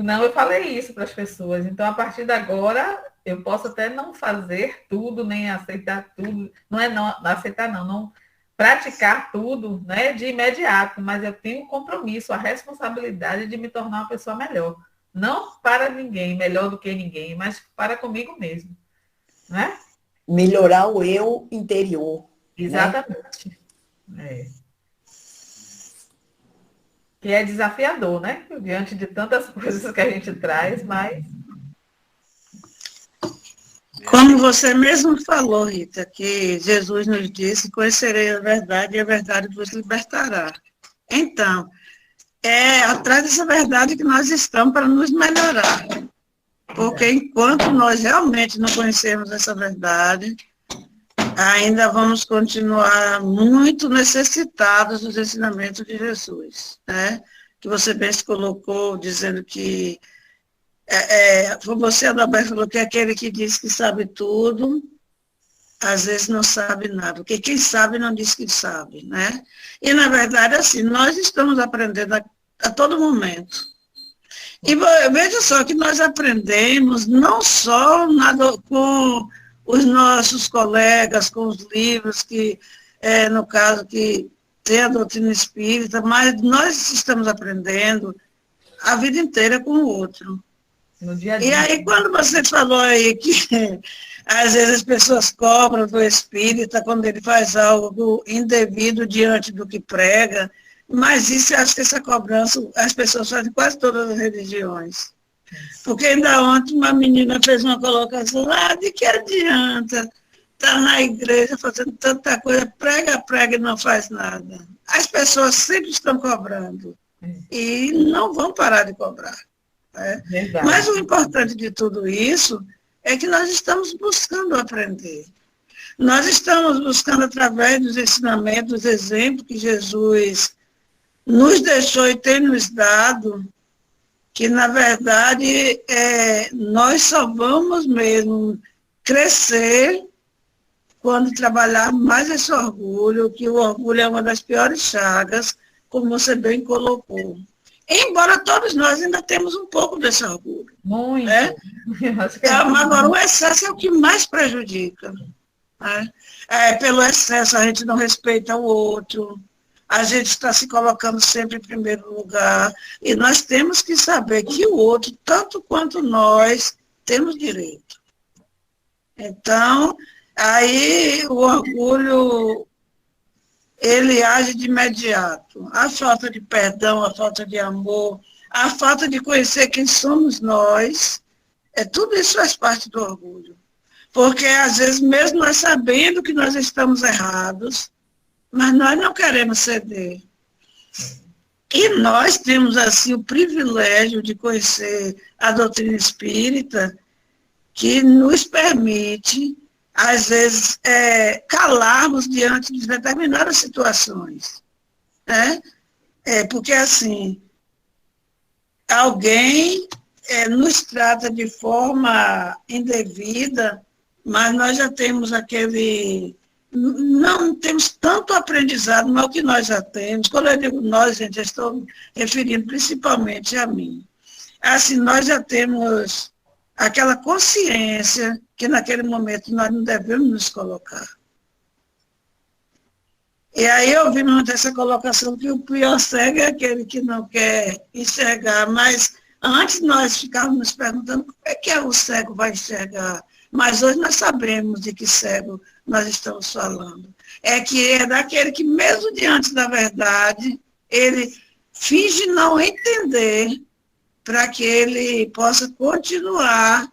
[SPEAKER 3] Não, eu falei isso para as pessoas. Então, a partir de agora, eu posso até não fazer tudo, nem aceitar tudo. Não aceitar, não praticar tudo, né? De imediato, mas eu tenho o compromisso, a responsabilidade de me tornar uma pessoa melhor. Não para ninguém, melhor do que ninguém, mas para comigo mesmo. Né?
[SPEAKER 4] Melhorar o eu interior.
[SPEAKER 3] Exatamente. Né? Que é desafiador, né? Diante de tantas coisas que a gente traz, mas...
[SPEAKER 5] Como você mesmo falou, Rita, que Jesus nos disse, conhecerei a verdade e a verdade vos libertará. Então, é atrás dessa verdade que nós estamos para nos melhorar. Porque enquanto nós realmente não conhecemos essa verdade, ainda vamos continuar muito necessitados dos ensinamentos de Jesus, né? Que você bem se colocou, dizendo que você, Adalberto, falou que é aquele que diz que sabe tudo, às vezes não sabe nada, porque quem sabe não diz que sabe, né? E, na verdade, assim, nós estamos aprendendo a todo momento. E veja só que nós aprendemos não só com os nossos colegas, com os livros, que, no caso, que tem a doutrina espírita, mas nós estamos aprendendo a vida inteira com o outro.
[SPEAKER 3] No dia a dia.
[SPEAKER 5] E aí, quando você falou aí que às vezes as pessoas cobram do espírita quando ele faz algo indevido diante do que prega, mas isso, eu acho que essa cobrança as pessoas fazem em quase todas as religiões. Porque ainda ontem uma menina fez uma colocação, de que adianta estar na igreja fazendo tanta coisa, prega e não faz nada. As pessoas sempre estão cobrando e não vão parar de cobrar. Né? Mas o importante de tudo isso é que nós estamos buscando aprender. Nós estamos buscando, através dos ensinamentos, dos exemplos que Jesus nos deixou e tem nos dado, que, na verdade, nós só vamos mesmo crescer quando trabalhar mais esse orgulho, que o orgulho é uma das piores chagas, como você bem colocou. Embora todos nós ainda temos um pouco desse orgulho.
[SPEAKER 3] Muito.
[SPEAKER 5] Né? Agora, o excesso é o que mais prejudica. Né? Pelo excesso, a gente não respeita o outro, a gente está se colocando sempre em primeiro lugar, e nós temos que saber que o outro, tanto quanto nós, temos direito. Então, aí o orgulho, ele age de imediato. A falta de perdão, a falta de amor, a falta de conhecer quem somos nós, tudo isso faz parte do orgulho. Porque, às vezes, mesmo nós sabendo que nós estamos errados, mas nós não queremos ceder. E nós temos, assim, o privilégio de conhecer a doutrina espírita, que nos permite, às vezes, calarmos diante de determinadas situações. Né? Porque, assim, alguém nos trata de forma indevida, mas nós já temos não temos tanto aprendizado, mas o que nós já temos. Quando eu digo nós, gente, eu estou referindo principalmente a mim. Assim, nós já temos aquela consciência que naquele momento nós não devemos nos colocar. E aí eu vi muito essa colocação que o pior cego é aquele que não quer enxergar, mas antes nós ficávamos nos perguntando como é que o cego vai enxergar. Mas hoje nós sabemos de que cego nós estamos falando. É que é daquele que, mesmo diante da verdade, ele finge não entender para que ele possa continuar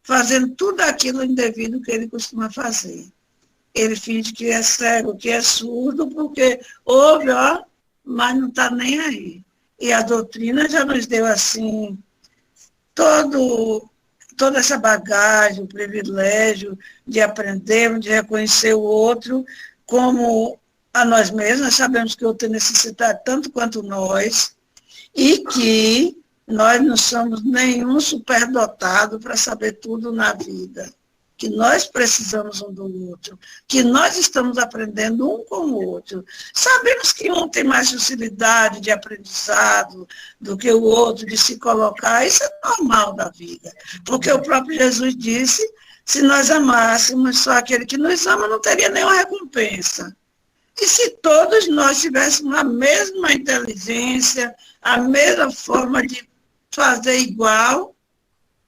[SPEAKER 5] fazendo tudo aquilo indevido que ele costuma fazer. Ele finge que é cego, que é surdo, porque ouve, mas não está nem aí. E a doutrina já nos deu, assim, toda essa bagagem, o privilégio de aprender, de reconhecer o outro como a nós mesmos. Nós sabemos que o outro tem necessidade tanto quanto nós, e que nós não somos nenhum superdotado para saber tudo na vida, que nós precisamos um do outro, que nós estamos aprendendo um com o outro. Sabemos que um tem mais facilidade de aprendizado do que o outro, de se colocar, isso é normal da vida, porque o próprio Jesus disse, se nós amássemos só aquele que nos ama, não teria nenhuma recompensa. E se todos nós tivéssemos a mesma inteligência, a mesma forma de fazer igual,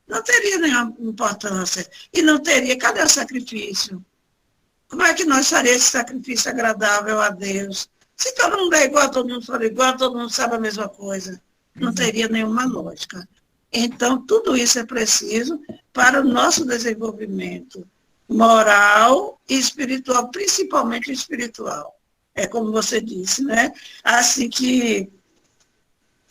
[SPEAKER 5] não teria nenhuma importância. E não teria, cadê o sacrifício? Como é que nós faríamos esse sacrifício agradável a Deus? Se todo mundo é igual, todo mundo for igual, todo mundo sabe a mesma coisa. Não teria nenhuma lógica. Então, tudo isso é preciso para o nosso desenvolvimento moral e espiritual, principalmente espiritual. É como você disse, né? Assim que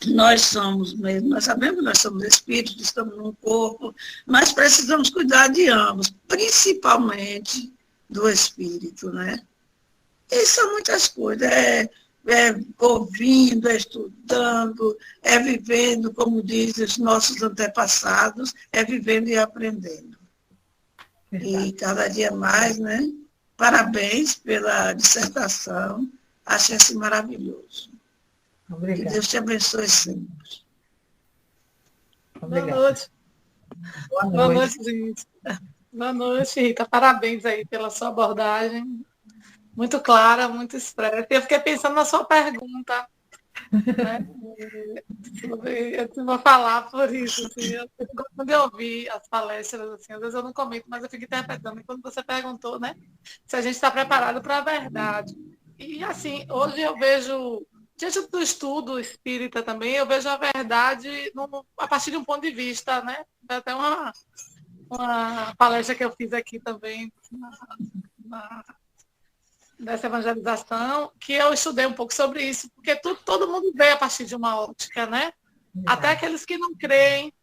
[SPEAKER 5] nós somos mesmo, nós sabemos que nós somos espíritos, estamos num corpo, mas precisamos cuidar de ambos, principalmente do espírito, né? E são muitas coisas, ouvindo, estudando, vivendo, como dizem os nossos antepassados, vivendo e aprendendo. E cada dia mais, né? Parabéns pela dissertação. Achei assim maravilhoso. Que
[SPEAKER 3] Obrigada.
[SPEAKER 5] Deus te abençoe sempre.
[SPEAKER 2] Boa
[SPEAKER 3] Obrigada.
[SPEAKER 2] noite.
[SPEAKER 3] Boa
[SPEAKER 2] Boa
[SPEAKER 3] noite.
[SPEAKER 2] noite, gente. Boa noite, Rita. Parabéns aí pela sua abordagem. Muito clara, muito expressa. Eu fiquei pensando na sua pergunta, né? Eu vou falar por isso. Assim, quando eu ouvi as palestras, assim, às vezes eu não comento, mas eu fico interpretando. E quando você perguntou, né, se a gente está preparado para a verdade. E assim, hoje eu vejo, diante do estudo espírita também, eu vejo a verdade a partir de um ponto de vista, né? Tem até uma palestra que eu fiz aqui também na, dessa evangelização, que eu estudei um pouco sobre isso, porque todo mundo vê a partir de uma ótica, né? Até aqueles que não creem,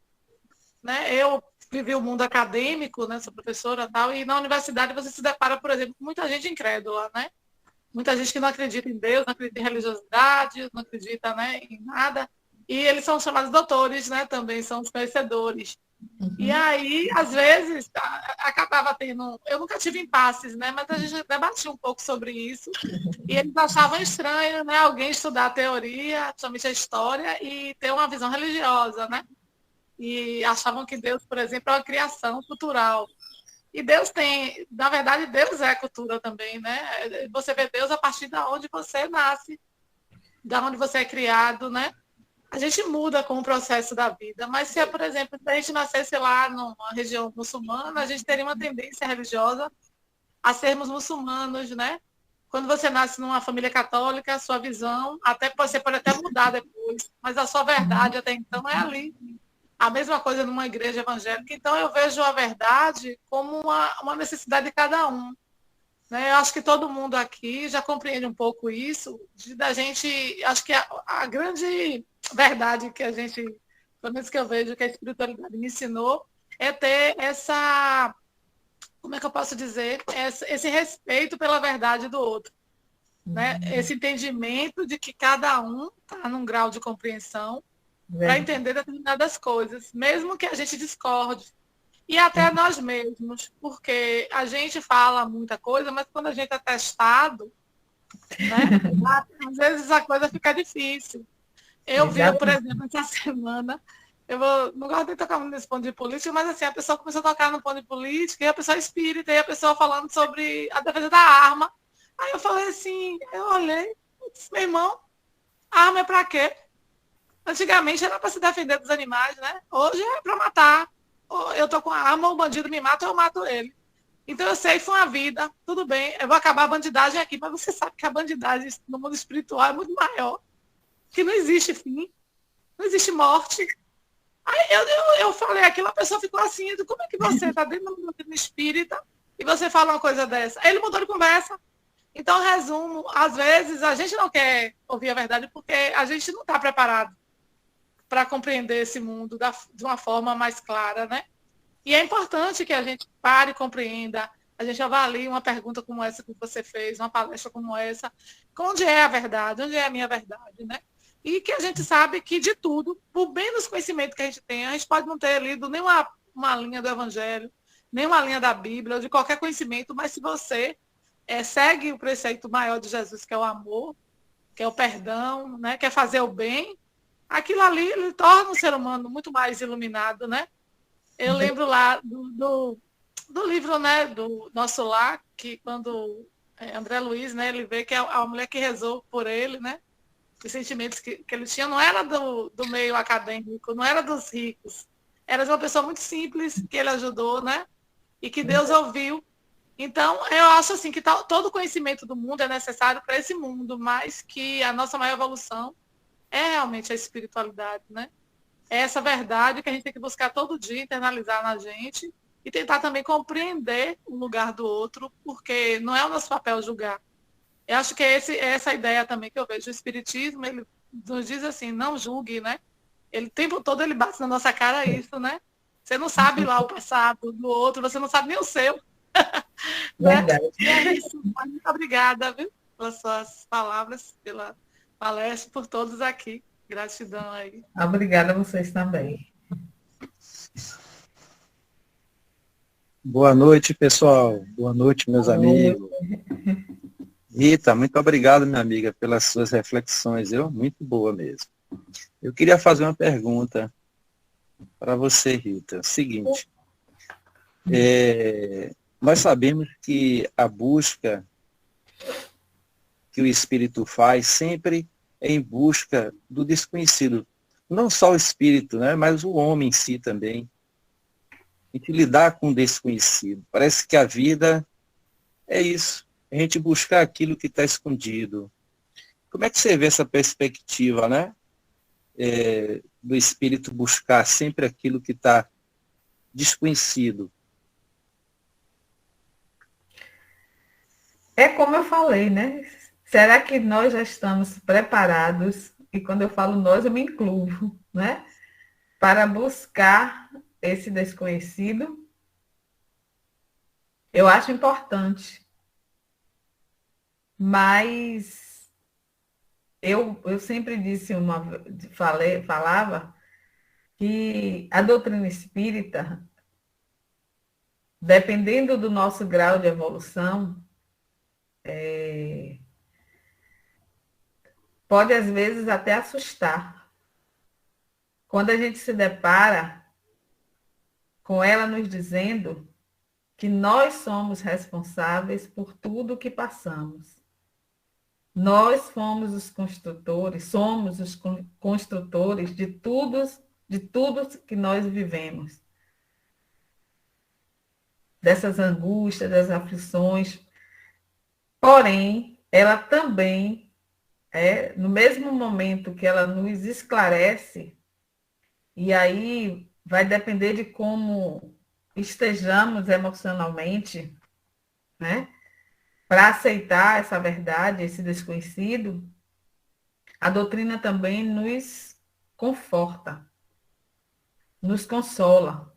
[SPEAKER 2] né? Eu vivi o mundo acadêmico, né? Sou professora e tal, e na universidade você se depara, por exemplo, com muita gente incrédula, né? Muita gente que não acredita em Deus, não acredita em religiosidade, não acredita, né, em nada. E eles são chamados doutores, né? Também são os conhecedores. E aí, às vezes, acabava tendo. Eu nunca tive impasses, né? Mas a gente debatia um pouco sobre isso. E eles achavam estranho, né? Alguém estudar a teoria, principalmente a história, e ter uma visão religiosa, né? E achavam que Deus, por exemplo, é uma criação cultural. E Deus tem, na verdade, Deus é cultura também, né? Você vê Deus a partir da onde você nasce, da onde você é criado, né? A gente muda com o processo da vida, mas se, por exemplo, se a gente nascesse lá numa região muçulmana, a gente teria uma tendência religiosa a sermos muçulmanos, né? Quando você nasce numa família católica, a sua visão, até você pode até mudar depois, mas a sua verdade até então é ali. A mesma coisa numa igreja evangélica. Então, eu vejo a verdade como uma necessidade de cada um. Né? Eu acho que todo mundo aqui já compreende um pouco isso, da gente. Acho que a grande verdade que a gente, pelo menos que eu vejo que a espiritualidade me ensinou, é ter essa. Como é que eu posso dizer? Esse respeito pela verdade do outro. Né? Esse entendimento de que cada um está num grau de compreensão para entender determinadas coisas, mesmo que a gente discorde. E até nós mesmos, porque a gente fala muita coisa, mas quando a gente é testado, né, às vezes a coisa fica difícil. Eu vi, por exemplo, essa semana, não gosto de tocar muito nesse ponto de política, mas assim, a pessoa começou a tocar no ponto de política, e a pessoa é espírita, e a pessoa falando sobre a defesa da arma. Aí eu falei assim, eu olhei, disse, meu irmão, arma é para quê? Antigamente era para se defender dos animais, né? Hoje é para matar. Eu tô com a arma, o bandido me mata, eu mato ele. Então eu sei que foi uma vida, tudo bem, eu vou acabar a bandidagem aqui, mas você sabe que a bandidagem no mundo espiritual é muito maior, que não existe fim, não existe morte. Aí eu falei aquilo, a pessoa ficou assim, como é que você está dentro do mundo espírita e você fala uma coisa dessa? Aí ele mudou de conversa. Então, resumo, às vezes a gente não quer ouvir a verdade porque a gente não está preparado para compreender esse mundo de uma forma mais clara, né? E é importante que a gente pare e compreenda, a gente avalie uma pergunta como essa que você fez, uma palestra como essa, onde é a verdade, onde é a minha verdade, né? E que a gente sabe que de tudo, por menos conhecimento que a gente tem, a gente pode não ter lido nenhuma uma linha do Evangelho, nenhuma linha da Bíblia, ou de qualquer conhecimento, mas se você segue o preceito maior de Jesus, que é o amor, que é o perdão, né? Que é fazer o bem, aquilo ali ele torna o ser humano muito mais iluminado, né? Eu lembro lá do livro, né, do Nosso Lar, que quando André Luiz, né, ele vê que a mulher que rezou por ele, né, os sentimentos que ele tinha não era do meio acadêmico, não era dos ricos, era de uma pessoa muito simples que ele ajudou, né, e que Deus ouviu. Então, eu acho assim que todo conhecimento do mundo é necessário para esse mundo, mas que a nossa maior evolução é realmente a espiritualidade, né? É essa verdade que a gente tem que buscar todo dia, internalizar na gente e tentar também compreender o lugar do outro, porque não é o nosso papel julgar. Eu acho que é essa ideia também que eu vejo. O Espiritismo, ele nos diz assim, não julgue, né? Ele o tempo todo ele bate na nossa cara isso, né? Você não sabe lá o passado do outro, você não sabe nem o seu. Verdade. Né? É isso. Muito obrigada, viu? Pelas suas palavras, pela palestra, por todos aqui. Gratidão aí.
[SPEAKER 3] Obrigada a vocês também.
[SPEAKER 6] Boa noite, pessoal. Boa noite, meus amigos. Rita, muito obrigado, minha amiga, pelas suas reflexões, muito boa mesmo. Eu queria fazer uma pergunta para você, Rita. Seguinte, nós sabemos que a busca que o espírito faz sempre é em busca do desconhecido. Não só o espírito, né, mas o homem em si também. A gente lidar com o desconhecido. Parece que a vida é isso. A gente buscar aquilo que está escondido. Como é que você vê essa perspectiva, né? Do espírito buscar sempre aquilo que está desconhecido?
[SPEAKER 3] É como eu falei, né? Será que nós já estamos preparados? E quando eu falo nós, eu me incluo, né? Para buscar esse desconhecido? Eu acho importante. Mas eu sempre disse falava que a doutrina espírita, dependendo do nosso grau de evolução, pode às vezes até assustar. Quando a gente se depara com ela nos dizendo que nós somos responsáveis por tudo o que passamos. Nós fomos os construtores, somos os construtores de tudo que nós vivemos. Dessas angústias, das aflições. Porém, ela também, no mesmo momento que ela nos esclarece, e aí vai depender de como estejamos emocionalmente, né? Para aceitar essa verdade, esse desconhecido, a doutrina também nos conforta, nos consola,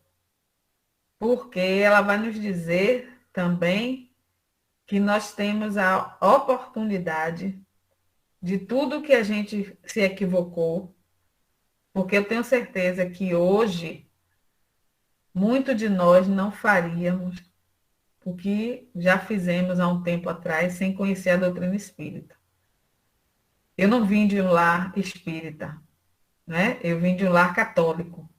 [SPEAKER 3] porque ela vai nos dizer também que nós temos a oportunidade de tudo que a gente se equivocou, porque eu tenho certeza que hoje muito de nós não faríamos o que já fizemos há um tempo atrás sem conhecer a doutrina espírita. Eu não vim de um lar espírita, né? Eu vim de um lar católico.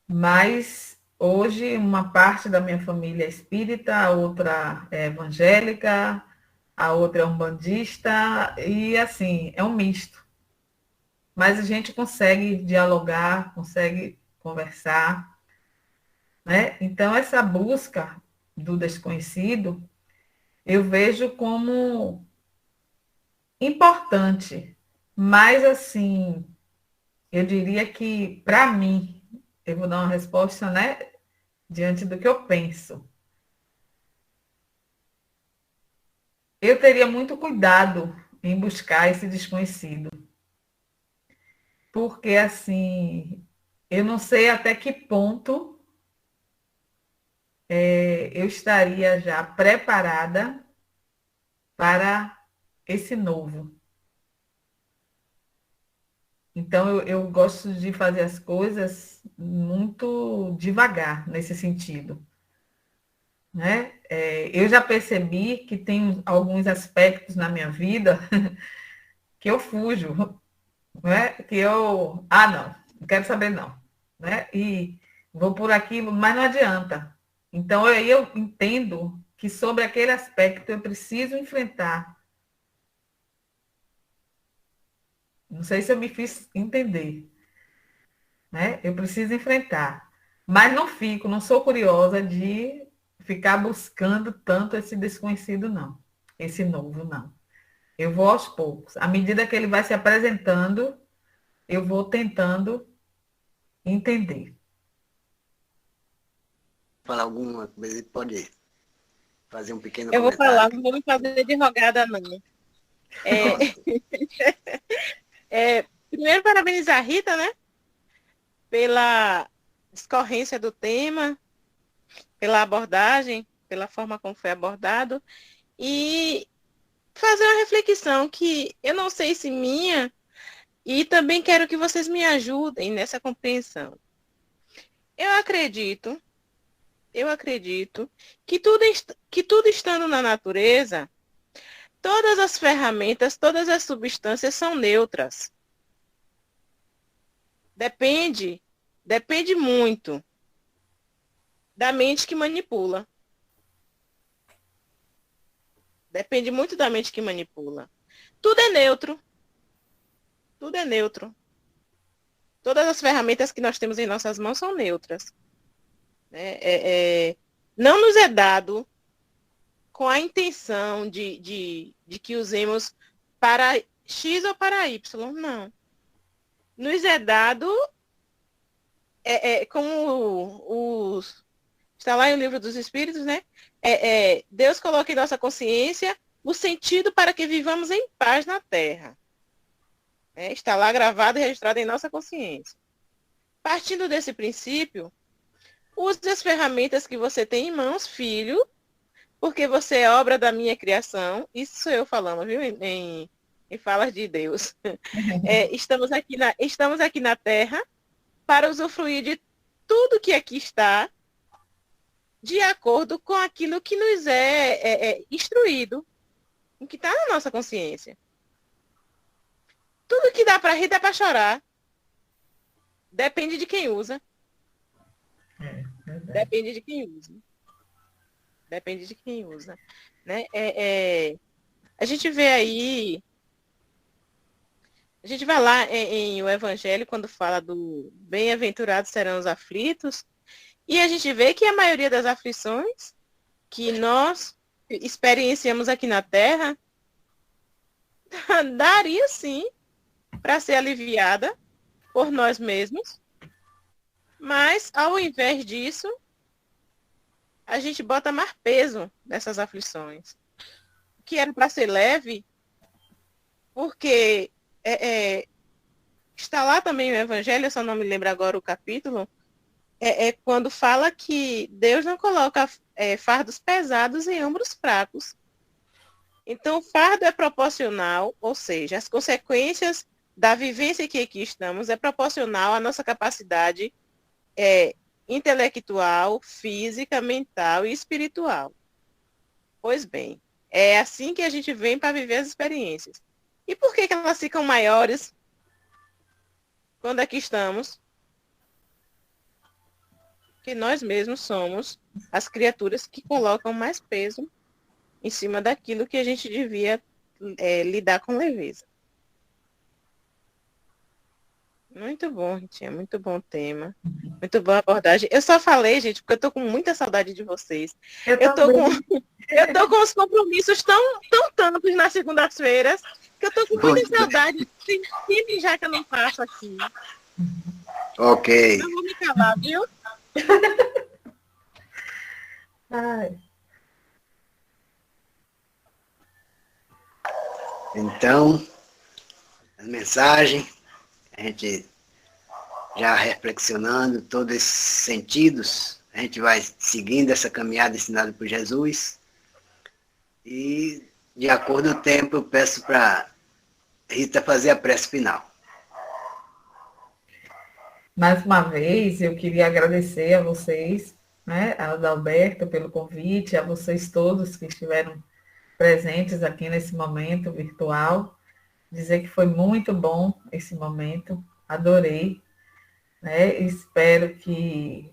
[SPEAKER 3] Mas hoje uma parte da minha família é espírita, a outra é evangélica, a outra é umbandista, e assim, é um misto. Mas a gente consegue dialogar, consegue conversar, né? Então, essa busca do desconhecido, eu vejo como importante, mas assim, eu diria que, para mim, eu vou dar uma resposta, né, diante do que eu penso. Eu teria muito cuidado em buscar esse desconhecido, porque, assim, eu não sei até que ponto eu estaria já preparada para esse novo. Então, eu gosto de fazer as coisas muito devagar nesse sentido, né? Eu já percebi que tem alguns aspectos na minha vida que eu fujo, né? Não quero saber não, né? E vou por aqui, mas não adianta. Então, eu entendo que sobre aquele aspecto eu preciso enfrentar. Não sei se eu me fiz entender, né? Eu preciso enfrentar. Mas não sou curiosa de ficar buscando tanto esse desconhecido, não. Esse novo, não. Eu vou aos poucos. À medida que ele vai se apresentando, eu vou tentando entender.
[SPEAKER 1] Falar alguma coisa, pode fazer um pequeno
[SPEAKER 7] Eu vou
[SPEAKER 1] comentário.
[SPEAKER 7] falar, não vou me fazer de rogada, não. Primeiro, parabenizar a Rita, né? Pela discorrência do tema, pela abordagem, pela forma como foi abordado, e fazer uma reflexão que eu não sei se minha, e também quero que vocês me ajudem nessa compreensão. Eu acredito eu acredito que tudo estando na natureza, todas as ferramentas, todas as substâncias são neutras. Depende muito da mente que manipula. Depende muito da mente que manipula. Tudo é neutro. Tudo é neutro. Todas as ferramentas que nós temos em nossas mãos são neutras. Não nos é dado com a intenção de que usemos para X ou para Y. Não. Nos é dado, como está lá em o Livro dos Espíritos, né? Deus coloca em nossa consciência o sentido para que vivamos em paz na Terra. Está lá gravado e registrado em nossa consciência. Partindo desse princípio, use as ferramentas que você tem em mãos, filho, porque você é obra da minha criação. Isso sou eu falando, viu? Em falas de Deus. Estamos aqui na Terra para usufruir de tudo que aqui está, de acordo com aquilo que nos é instruído, o que está na nossa consciência. Tudo que dá para rir, dá para chorar. Depende de quem usa. Depende de quem usa. Depende de quem usa. Né? A gente vê aí, a gente vai lá em o Evangelho, quando fala do bem-aventurados serão os aflitos, e a gente vê que a maioria das aflições que nós experienciamos aqui na Terra daria sim para ser aliviada por nós mesmos, mas ao invés disso, a gente bota mais peso nessas aflições, que era para ser leve, porque está lá também o Evangelho, eu só não me lembro agora o capítulo, quando fala que Deus não coloca fardos pesados em ombros fracos. Então, o fardo é proporcional, ou seja, as consequências da vivência que aqui estamos é proporcional à nossa capacidade intelectual, física, mental e espiritual. Pois bem, é assim que a gente vem para viver as experiências. E por que elas ficam maiores quando aqui estamos? Porque nós mesmos somos as criaturas que colocam mais peso em cima daquilo que a gente devia lidar com leveza. Muito bom, Ritinha, muito bom tema. Muito boa abordagem. Eu só falei, gente, porque eu tô com muita saudade de vocês. Eu tô com os compromissos tão tantos nas segundas-feiras, que eu tô com muita saudade. Tem tempo já que eu não faço aqui.
[SPEAKER 1] Ok.
[SPEAKER 7] Não vou me calar, viu?
[SPEAKER 3] Ai.
[SPEAKER 1] Então, a mensagem, a gente já reflexionando todos esses sentidos, a gente vai seguindo essa caminhada ensinada por Jesus. E, de acordo com o tempo, eu peço para Rita fazer a prece final.
[SPEAKER 3] Mais uma vez, eu queria agradecer a vocês, né, a Adalberto pelo convite, a vocês todos que estiveram presentes aqui nesse momento virtual. Dizer que foi muito bom esse momento, adorei, né? Espero que,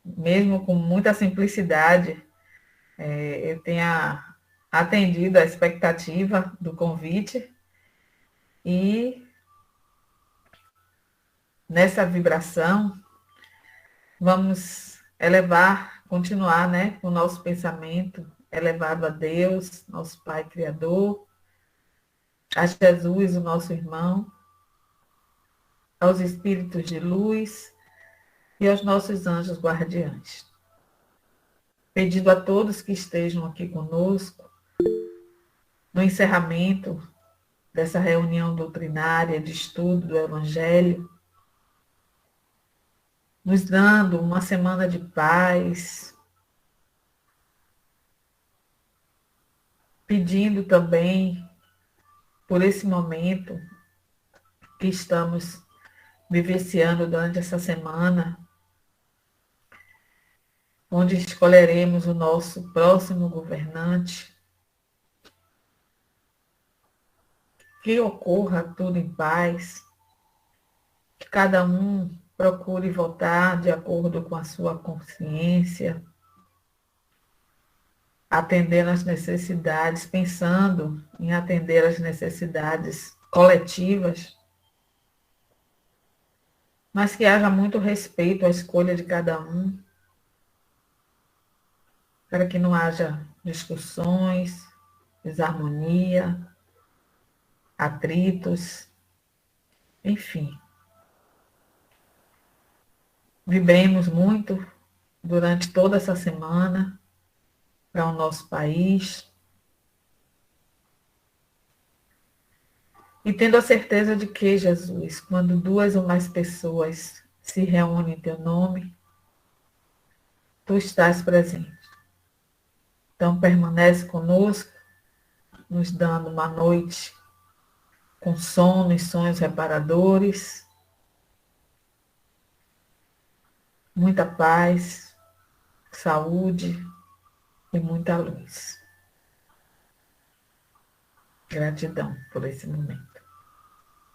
[SPEAKER 3] mesmo com muita simplicidade, eu tenha atendido a expectativa do convite e nessa vibração vamos continuar, né, o nosso pensamento elevado a Deus, nosso Pai Criador, a Jesus, o nosso irmão, aos espíritos de luz e aos nossos anjos guardiães. Pedindo a todos que estejam aqui conosco, no encerramento dessa reunião doutrinária de estudo do Evangelho, nos dando uma semana de paz, pedindo também por esse momento que estamos vivenciando durante essa semana, onde escolheremos o nosso próximo governante. Que ocorra tudo em paz, que cada um procure votar de acordo com a sua consciência, atendendo às necessidades, pensando em atender às necessidades coletivas, mas que haja muito respeito à escolha de cada um, para que não haja discussões, desarmonia, atritos, enfim. Vibremos muito durante toda essa semana para o nosso país e tendo a certeza de que, Jesus, quando 2 ou mais pessoas se reúnem em teu nome, tu estás presente. Então permanece conosco, nos dando uma noite com sono e sonhos reparadores, muita paz, saúde e muita luz. Gratidão por esse momento.